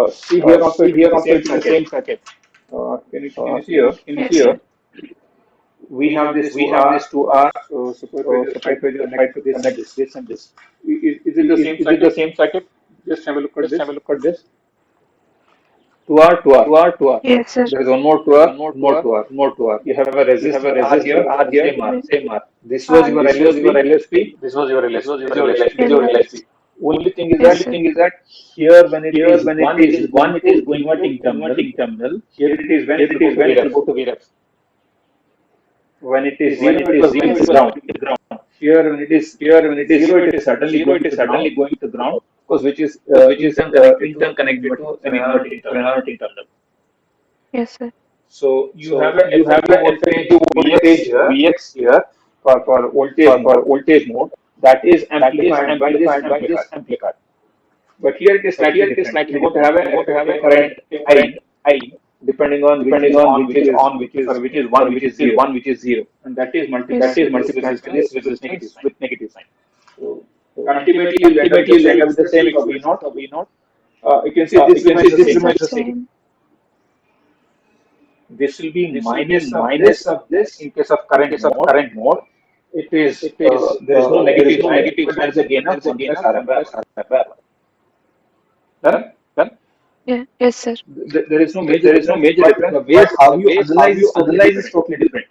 See here also See it is here the also same it is the circuit. same circuit. Can you see here? Can you see here? We We have have this this 2R. 2R. So suppose we just try Suppose to we just try connect to this and connect this. this and this. Is it the same Is it the circuit? same circuit? Just have a look at Just have this. a look at this. 2R, 2R. 2R, 2R. Yes, sir. There is one more There is 2R, one more one more 2R, 2R. one more 2R. You have a You have a resistor R resistor here, R here, same R. same R. This was And your this was your LSP. LSP. This was your This was LSP. This is your your LSP. LSP. This is your LSP. Only thing is Yes, that sir. Thing is that here when it here is when it 1, it is is one, going it is to going to inverting terminal. inverting terminal. Here it is when Here it it will go is to when it will VREF. go to VREF. When it is When 0, it it is was zero, going yes, to it was ground. going to ground. Here when it is Here when it is 0, zero, it is it is suddenly zero, going it is to ground, suddenly going to ground, because which is which is interconnected to an interconnected inverting to an terminal. inverting terminal. Yes, sir. So you have So a you have effective a voltage effective Vx voltage here Vx here for voltage for mode voltage mode that is that is amplified by this amplified by amplifier. this amplifier. But here it is But slightly here it is different. slightly You're going to different. have an You're going to have effective an current effective I current I, depending on which depending is on on, which is which is 1, sorry, which which is is 0, 1, which is 0. and that is That multiplied is with this multiplied with resistance this with negative resistance sign. with negative sign. So So ultimately you'll end up with ultimately, the you'll end same up with the same expression of V expression naught. of V naught. You can see You this can remains see the this same. remains the same. This will be This will be minus of minus this of this in case of in current case of mode. current mode. It is It is there is no there is negative no sign, negative but there sign, is a but gain there of is a 1 gain plus of R 1 bar. plus R bar. Done? Yeah. Yes, sir. There is no major There is no difference, major but difference, the way but how the you way how analyze you is totally analyze is different. totally different.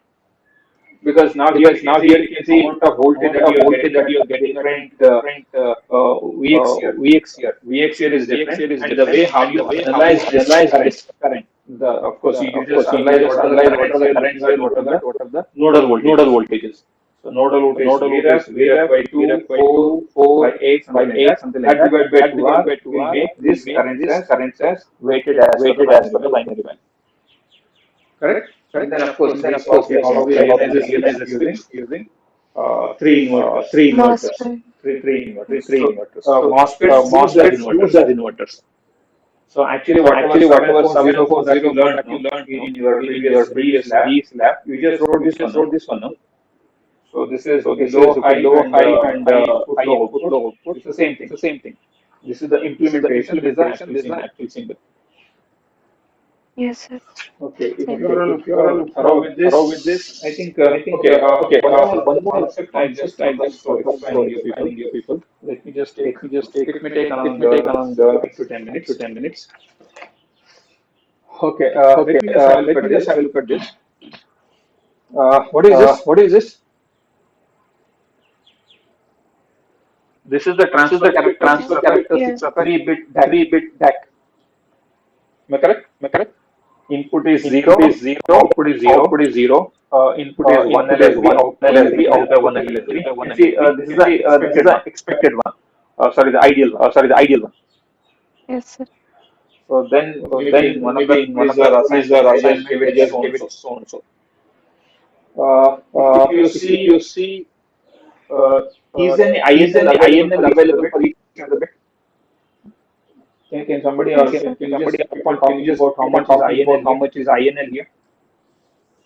Because now here Because you can now here you see can see amount of voltage amount that of you are voltage getting that at you are getting at different different Vx here. Vx here. Vx here is Vx different, here is and the different, way how and you the way how you analyze this analyze current. this current. Of course, you Of just course, you analyze just what are the analyze what currents are the here, looking currents here, at what are looking the at what are the nodal nodal voltages. voltages. So nodal So voltage nodal voltage Vref by 2, Vref by 4, 2, 4 by 8, by something like 8, that. something like That that. divided by That divided 2R by will 2R make will this make currents this as currents as weighted as per the weighted as per binary the value. binary value. Correct? And Correct? then of course And then we of saw course we how saw we how we realize the realize switch the using switch using three inverters. three inverters. Three inverters. Three So inverters. So MOSFETs used as MOSFETs used inverters. as inverters. So actually, So whatever actually, whatever 7404 that you 7404 learned that you learned in your in your previous B's previous lab, B's lab, you just wrote you this just one. No? wrote this one, no? So this is So okay, this is low, okay, high, low, and high, and high input, high low input, output. low output. It's the same It's thing. the same thing. This is the This is the implementation. This is the implementation. actual This is the symbol. actual symbol. Yes, sir. Okay, Okay, if if you you are are thorough with thorough with this, I this, think I think okay. okay. One more concept I just Concept I thought of just thought of explaining you people. explaining you people. Let me just take. Let me just take. It may take It around may take around 5 to 10 5 to minutes. 10 minutes. Okay, Okay, let me just have a look let at me just have this. a look at this. What is this? What is this? This is the This is transfer the characteristics transfer of a characteristics of a 3-bit DAC. 3-bit DAC. Am I correct? Am I correct? Input is Input is 0, 0, output is 0. output is 0, Input is 1 input is LSB, 1 output is LSB, increased by output 1 is increased LSB. by You 1 can see LSB. this is You the see, this is expected the one. expected one. Sorry, the ideal one. Sorry, the ideal one. Yes, sir. So then So maybe then in one of the maybe in one quiz of the or quiz or assignment, they just assignment, give they it just so give and it so. so and so. If you If see, you see, uh, is an is INL any available INL for each of the available bit? for each of the bit? Can somebody Yes, or sir. can you just Somebody keep on can you talking just about how keep on much is talking about INL how here? much is INL here?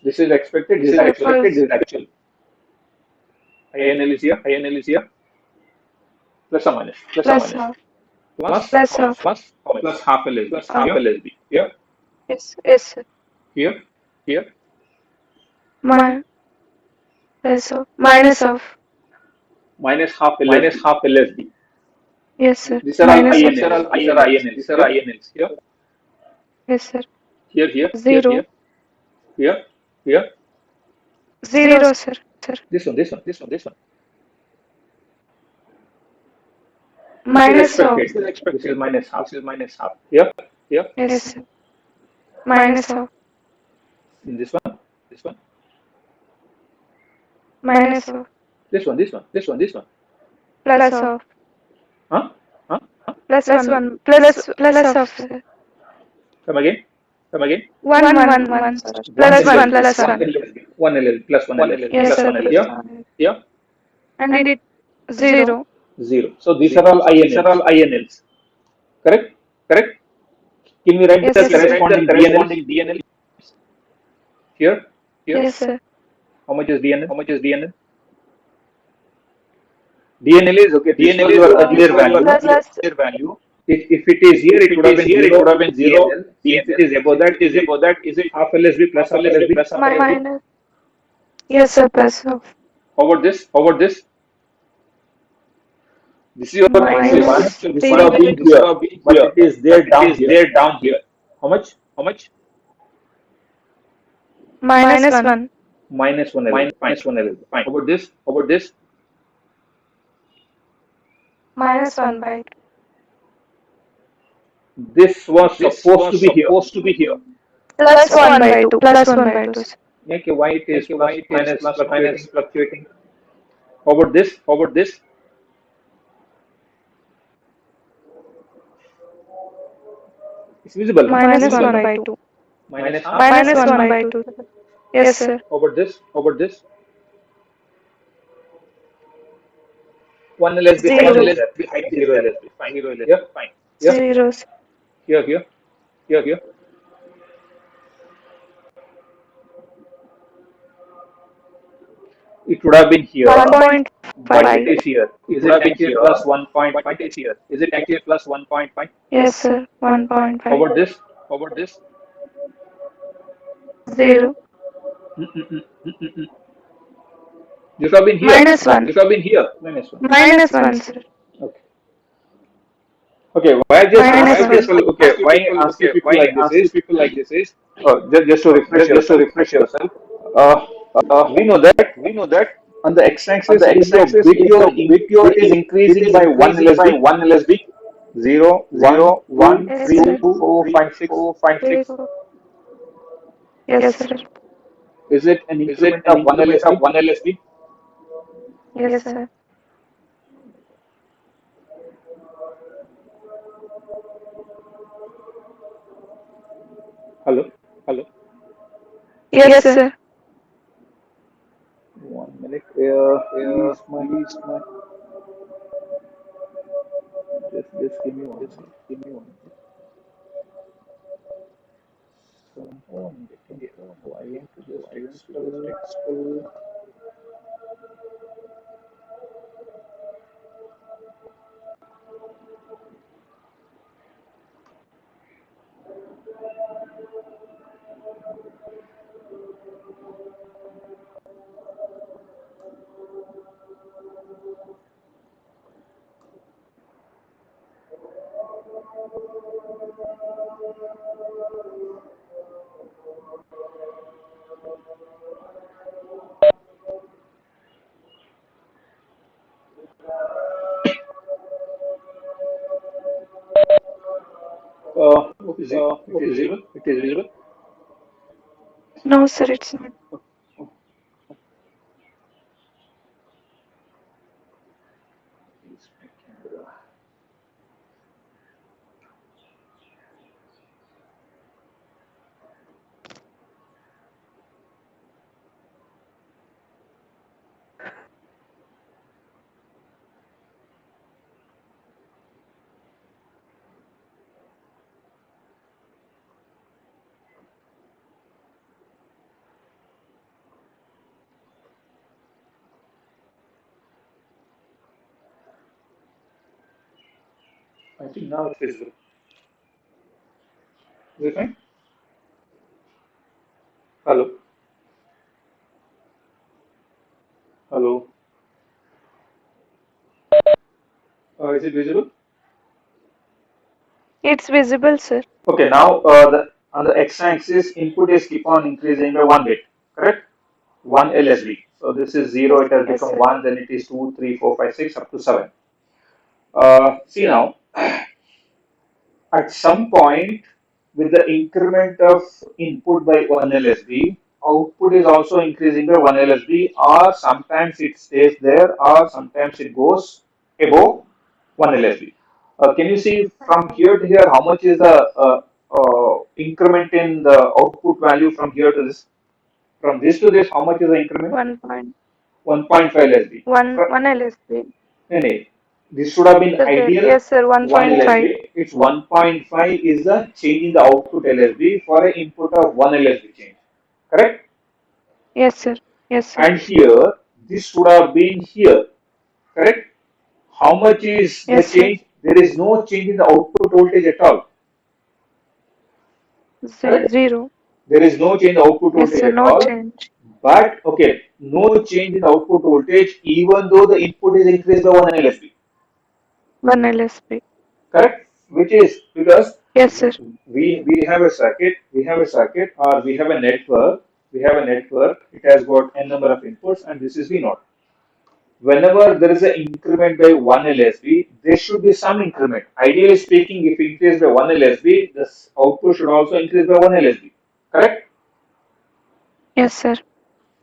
This is expected, This this is is Sir, actual. expected, false. this is actual. INL is here, INL is here, plus or minus. plus or Plus minus. half. Plus Plus how much? half. Plus how much? Plus half LSB. Plus half Uh, Here, LSB. Here, yes, sir. here, here, My plus of. Minus of. minus half minus LSB. half LSB. Yes, sir. These are all Minus of. These are INLs. all These are INLs. INLs. These are Here, INLs. Here, Yes, sir. here, here, here, Zero. here, here, here. Zero, sir. this one, this one. This one. This is Minus of. expected. This is This is expected. minus half. This is minus half. Here, Here, Yes, sir. Minus of. in this one, this one. Minus of. this one. This one. Plus of. Huh? Huh? Huh? Plus one. Plus of, sir. Come again. Come again. One, sir. One Plus one. LSB. Plus one. One LSB. Plus one One LSB. LSB. Yes, Plus sir. one Plus Here, LSB. one. Here, And it zero. zero. So these are zero. all So these are INLs. all INLs. Correct? Correct? Can we write the Yes, Can we sir. write the corresponding DNLs corresponding DNL here? here? Yes, sir. How much is DNL? How much is DNL? DNL is okay. This DNL was is your okay. This earlier was your value. Plus earlier value. If it is here, If it it would have is been here, it would have 0 been 0 DNL. Since it DNL. is above Since that, it is is it above that, is it half LSB plus half half LSB LSB? plus half LSB? minus. Yes, sir. Plus of. How about this? How about this? This is your actual Minus one. Actual This should one. have 3. been This should here, have been but here, it is but there it down is here. there down here. How much? How much? Minus 1. Minus 1 LSB. Fine. Minus one LSB. Fine. How about this? How about this? Minus 1 by 2. This was This supposed to was be here. supposed to be here. Plus 1 by 2. Plus 1 by 2, sir. Okay, why it is Okay, why plus it is minus plus minus fluctuating? fluctuating? How about this? How about this? It's visible, no? It's Minus visible, 1 no? by 2. Minus half. Minus Minus 1 half. by 2. Yes, sir. How about this? How about this? 1 LSB One height is 0. there. LSB height is 0 there. LSB. Fine. Zero Here, LSB. Fine. here, Zeros. here, here. Here, here. It would have been here, but it 1.5. is here. It Is would it have been actually here, plus but 1.5? it is here. Is it actually plus 1.5? Yes, sir. How 1.5. about this? How about this? 0. This would have been here. Minus 1. This would have been here. Minus 1. Minus 1, sir. Okay. Okay, why I just Minus ask you 1. people? Okay, why I ask you people like this is just to refresh yourself. Uh, we know that on the x-axis, if your bit is increasing by one LSB, 0, 1, 2, Yes, 3, sir. 4, 5, 6. 3, 4. Yes, sir. Is it an increment of 1 LSB? Yes, sir. Hello? Yes, sir. 1 minute. Is my just give me 1 minute. Somehow I'm getting applying to this principle. Is it is visible? No, sir, it's not. Is my camera. I think now it's visible. Is it fine? Hello? Hello? Is it visible? It's visible, sir. Okay, now on the x-axis, input is keep on increasing by 1 bit, correct? 1 LSB. So this is 0, Yes, it has yes, become sir. 1, then it is 2, 3, 4, 5, 6, up to 7. See now, at some point, with the increment of input by 1 LSB, output is also increasing by 1 LSB, or sometimes it stays there, or sometimes it goes above 1 LSB. Can you see from here to here how much is the increment in the output value from here to this? From this to this, how much is the increment? 1.5 LSB. 1 LSB. No, no. This should have been Sir, there. ideal Yes, sir. 1 1.5. LSB. It's 1.5 is the change in the output LSB for an input of 1 LSB change. Correct? Yes, sir. Yes, sir. And here, this should have been here. Correct? How much is the Yes, sir. change? There is no change in the output voltage at all. Correct? 0. There is no change in the output Yes, voltage sir. at No all. change. But, okay, no change in the output voltage even though the input is increased by 1 LSB. 1 LSB. Correct? Which is because Yes, sir. we have a circuit, or we have a network, it has got n number of inputs, and this is V naught. Whenever there is an increment by 1 LSB, there should be some increment. Ideally speaking, if increased by 1 LSB, this output should also increase by 1 LSB. Correct? Yes, sir.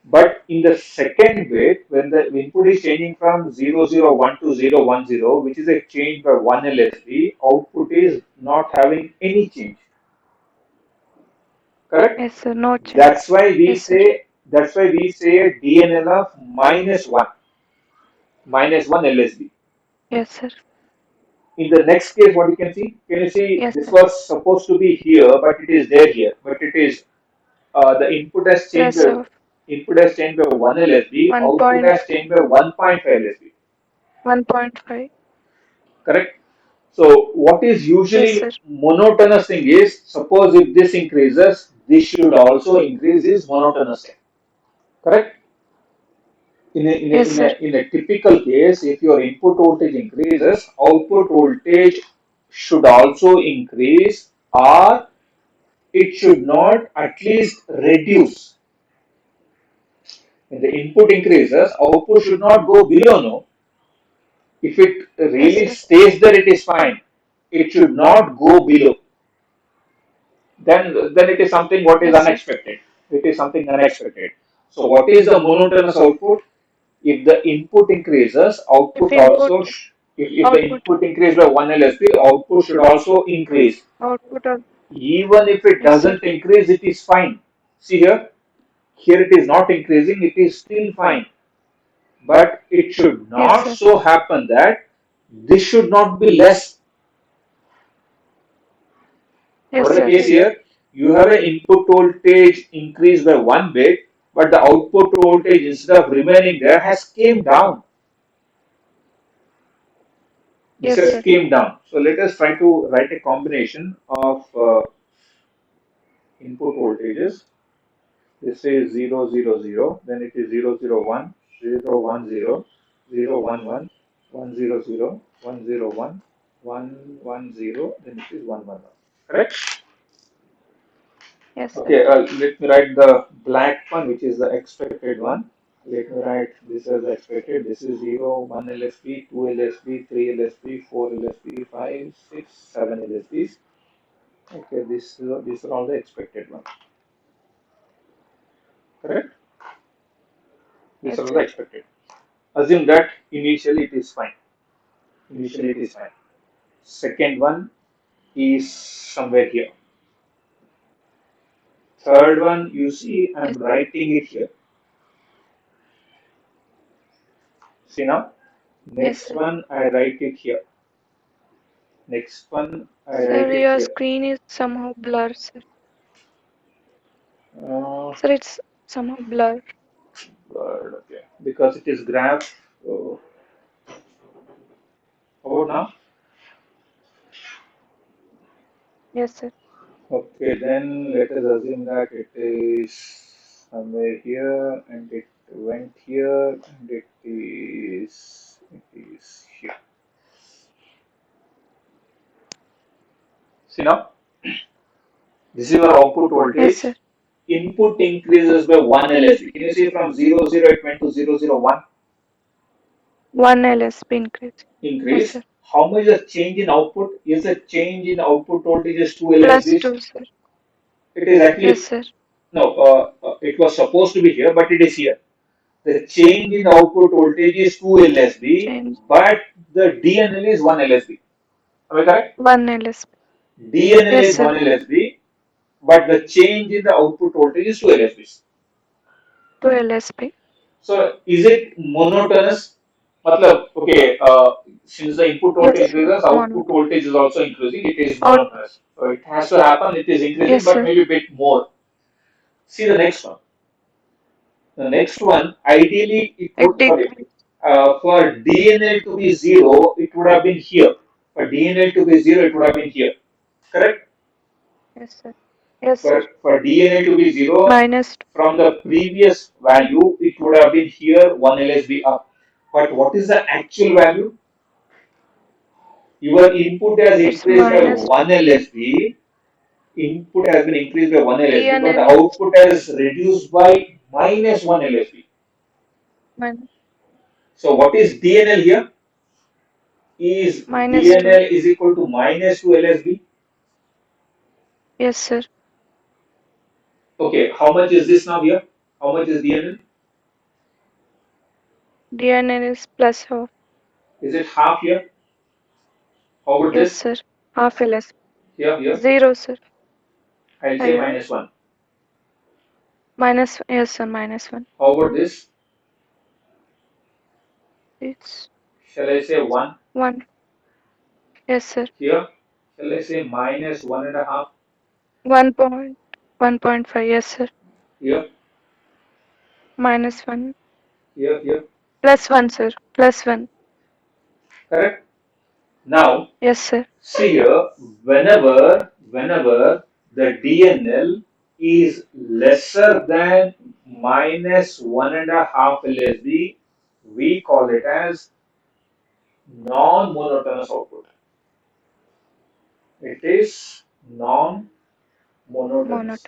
But in the second bit, when the input is changing from 001 to 010, which is a change by 1 LSB, output is not having any change. Correct? Yes, sir. No change. That's why we Yes, sir. say a DNL of minus one LSB. Yes, sir. In the next case, what you can see? Can you see Yes, this sir. was supposed to be here, but it is there here. But it is the Yes, sir. input has changed by 1 LSB, 1 output point, has changed by 1.5 LSB. 1.5. Correct? So what is Yes, sir. usually monotonous thing is, suppose if this increases, this should also increase is monotonous thing. Correct? Yes, sir. In a typical case, if your input voltage increases, output voltage should also increase, or it should not at least reduce. When the input increases, output should not go below, no. If it Yes, really sir. stays there, it is fine. It should not go below. Then it is something what is Yes, sir. unexpected. It is something unexpected. So what is the monotonous output? If the input increases, If output input, also, if the output, input increases by 1 LSP, output should also increase. output of, Even if it yes, sir. doesn't increase, it is fine. See here it is not increasing, it is still fine. But it should Yes, not sir. so happen that this should not be less. Yes, What is the sir. case here? You have an input voltage increased by 1 bit, but the output voltage instead of remaining there has came down. This Yes, has sir. came down. So let us try to write a combination of input voltages. This is 0, 0, 0, then it is 0, 0, 1, 0, 1, 0, 0, 1, 1, 1, 0, 0, 1, 0, 1, 1, 1, 0, then it is 1, 1, 1. Correct? Yes, sir. Okay, let me write the black one, which is the expected one. Let me write this as expected. This is 0, 1 LSP, 2 LSP, 3 LSP, 4 LSP, 5, 6, 7 LSPs. Okay, these are all the expected ones. Correct? These Yes, are all the sir. expected. Assume that initially it is fine. Initially it is fine. Second one is somewhere here. Third one, you see, I'm Yes, sir. writing it here. See now? Yes, Next sir. one, I write it here. Next one, I Sir, write it your here. screen is somehow blurred, sir. Uh, Sir, it's somehow blurred. okay. Because it is graph. So, how about now? Yes, sir. Okay, then let us assume that it is somewhere here and it went here and it is here. See now? This is our output Yes, sir. voltage. Input increases by 1 LSB. Can you see from 0, 0 it went to 0, 0, 1 One LSP increase. Yes, increase? sir. How much is the change in output? Is the change in output voltage is 2 Plus LSBs? two, sir. It is Yes, actually, sir. no, it was supposed to be here, but it is here. The change in output voltage is 2 LSB, Change. but the DNL is 1 LSB. Am I correct? One LSP. DNL Yes, is sir. 1 LSB, but the change in the output voltage is 2 LSBs. Two LSP. So is it monotonous? Matlab, okay, since the input Yes, voltage sir. increases, Mono. output voltage is also increasing, it is Out. monotonous. So it has to happen, it is increasing, Yes, but sir. maybe a bit more. See the next one. The next one, ideally, it It would, sorry, decrease. for DNL to be 0, it would have been here. For DNL to be 0, it would have been here. Correct? Yes, sir. Yes, sir. For DNL to be 0, Minus two. from the previous value, it would have been here 1 LSB up. But what is the actual value? Your input has It's increased by minus 1 LSB. Input has been increased by 1 LSB, but the DNL is output has reduced by minus 1 LSB. minus, So what is DNL here? Is minus two. DNL is equal to minus 2 LSB. Yes, sir. Okay, how much is this now here? How much is DNL? DNL is plus half. Is it half here? How about Yes, this? sir. Half LSP. Here. Zero, sir. I'll say Uh, minus 1. minus, yes, sir. Minus one. How about this? It's Shall I say 1 one. Yes, sir. here? Shall I say minus 1.5 1.1.5. Yes, sir. here? Minus one. Here. Plus one, sir. Plus one. Correct? Now, Yes, sir. see here, whenever the DNL is lesser than minus 1.5 LSB, we call it as non-monotonous output. It is non-monotonous. Monot.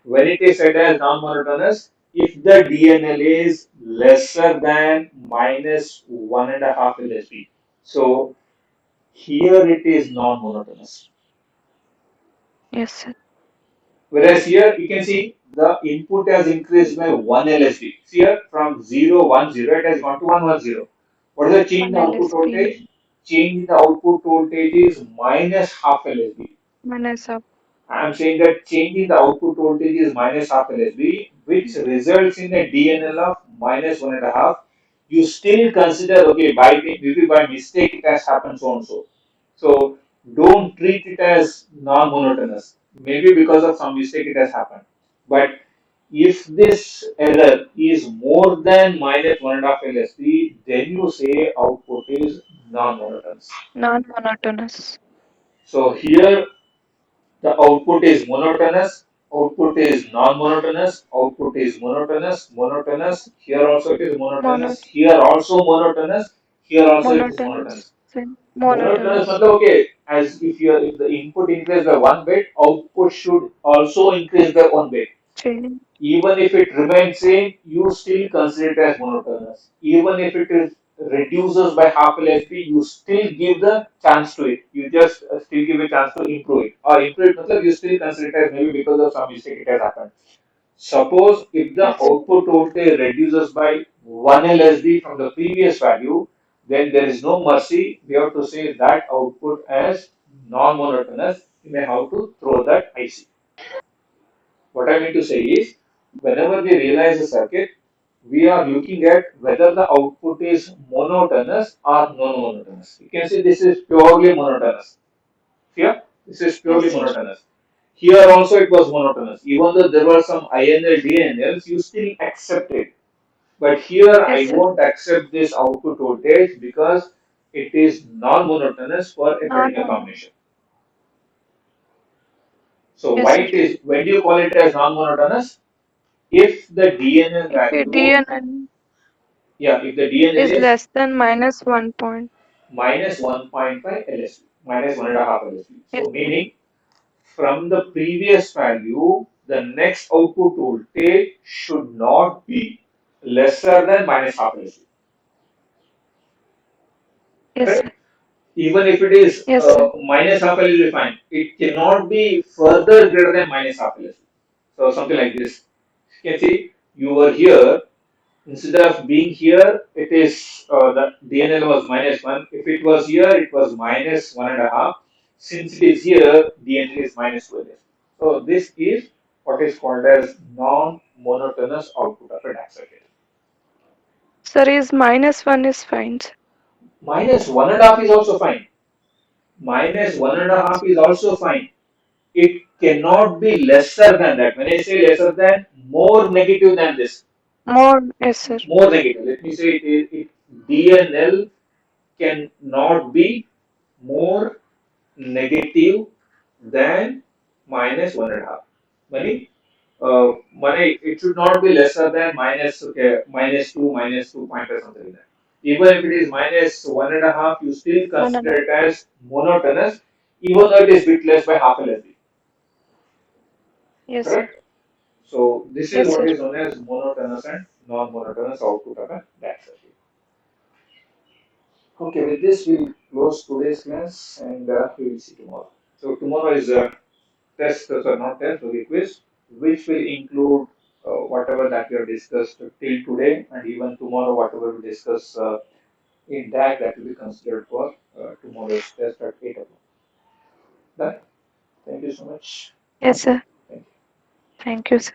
When it is said as non-monotonous, if the DNL is lesser than minus 1.5 LSB. So here it is non-monotonous. Yes, sir. Whereas here you can see the input has increased by 1 LSB. See here from 0, 1, 0, it has gone to 1, 1, 0. What is the change in One the output LSP voltage? Change in the output voltage is minus half LSB. minus up. I am saying that change in the output voltage is minus half LSB, which results in a DNL of minus 1.5. You still consider, okay, maybe by mistake it has happened so and so. So don't treat it as non-monotonous. Maybe because of some mistake it has happened. But if this error is more than minus 1.5 LSB, then you say output is non-monotonous. Non-monotonous. So here the output is monotonous, output is non-monotonous, output is monotonous, monotonous, here also it is monotonous, Monot. here also monotonous, here also it is Monotonous. monotonous. Monotonous Monotonous. means okay, as if the input increases by 1 bit, output should also increase by 1 bit. Change. Even if it remains same, you still consider it as monotonous. Even if it is reduces by half LSP, you still give the chance to it. You just still give a chance to improve it. Or improve it, matlab you still consider it as maybe because of some mistake it has happened. Suppose if the Yes. output voltage reduces by 1 LSD from the previous value, then there is no mercy. We have to say that output as non-monotonous. You may have to throw that IC. What I mean to say is, whenever we realize a circuit, we are looking at whether the output is monotonous or non-monotonous. You can see this is purely monotonous. Here, this is Yes, purely sir. monotonous. Here also it was monotonous. Even though there were some INL, DNLs, you still accept it. But here Yes, I sir. won't accept this output voltage because it is non-monotonous for a Non. particular combination. So Yes, why sir. it is, when do you call it as non-monotonous? If the DNL If your value, DNN yeah, if the DNL is is less than minus 1 point. minus 1.5 LSB, minus 1.5 LSB. Yes, So sir. meaning from the previous value, the next output voltage should not be lesser than minus half LSB. Yes, sir. Correct? Even if it is Yes, sir. minus half LSB, fine. It cannot be further greater than minus half LSB. So something like this. You can see you were here. Instead of being here, it is the DNL was minus 1. If it was here, it was minus 1.5. Since it is here, DNL is minus 12. So this is what is called as non-monotonous output of a DAC circuit. Sir, is minus 1 is fine, sir. Minus 1.5 is also fine. Minus one and a Yes. half is also fine. It cannot be lesser than that. When I say lesser than, more negative than this. More. Yes, sir. More negative. Let me say DNL cannot be more negative than minus 1.5. Money, it should not be lesser than minus, okay, minus 2 point or something like that. Even if it is minus 1.5, you still One and consider a. it as monotonous, even though it is bit less by half a LSB. Yes, sir. Correct? So this is Yes, what sir. is known as monotonous and non-monotonous output of a DAC circuit. Okay, with this we'll close today's class and we will see tomorrow. So tomorrow is a test, sorry, not test, sorry, quiz, which will include whatever that we have discussed till today and even tomorrow, whatever we discuss in that, that will be considered for tomorrow's test at 8 o'clock. Done? Thank you so much. Yes, sir. Thank you. Thank you, sir.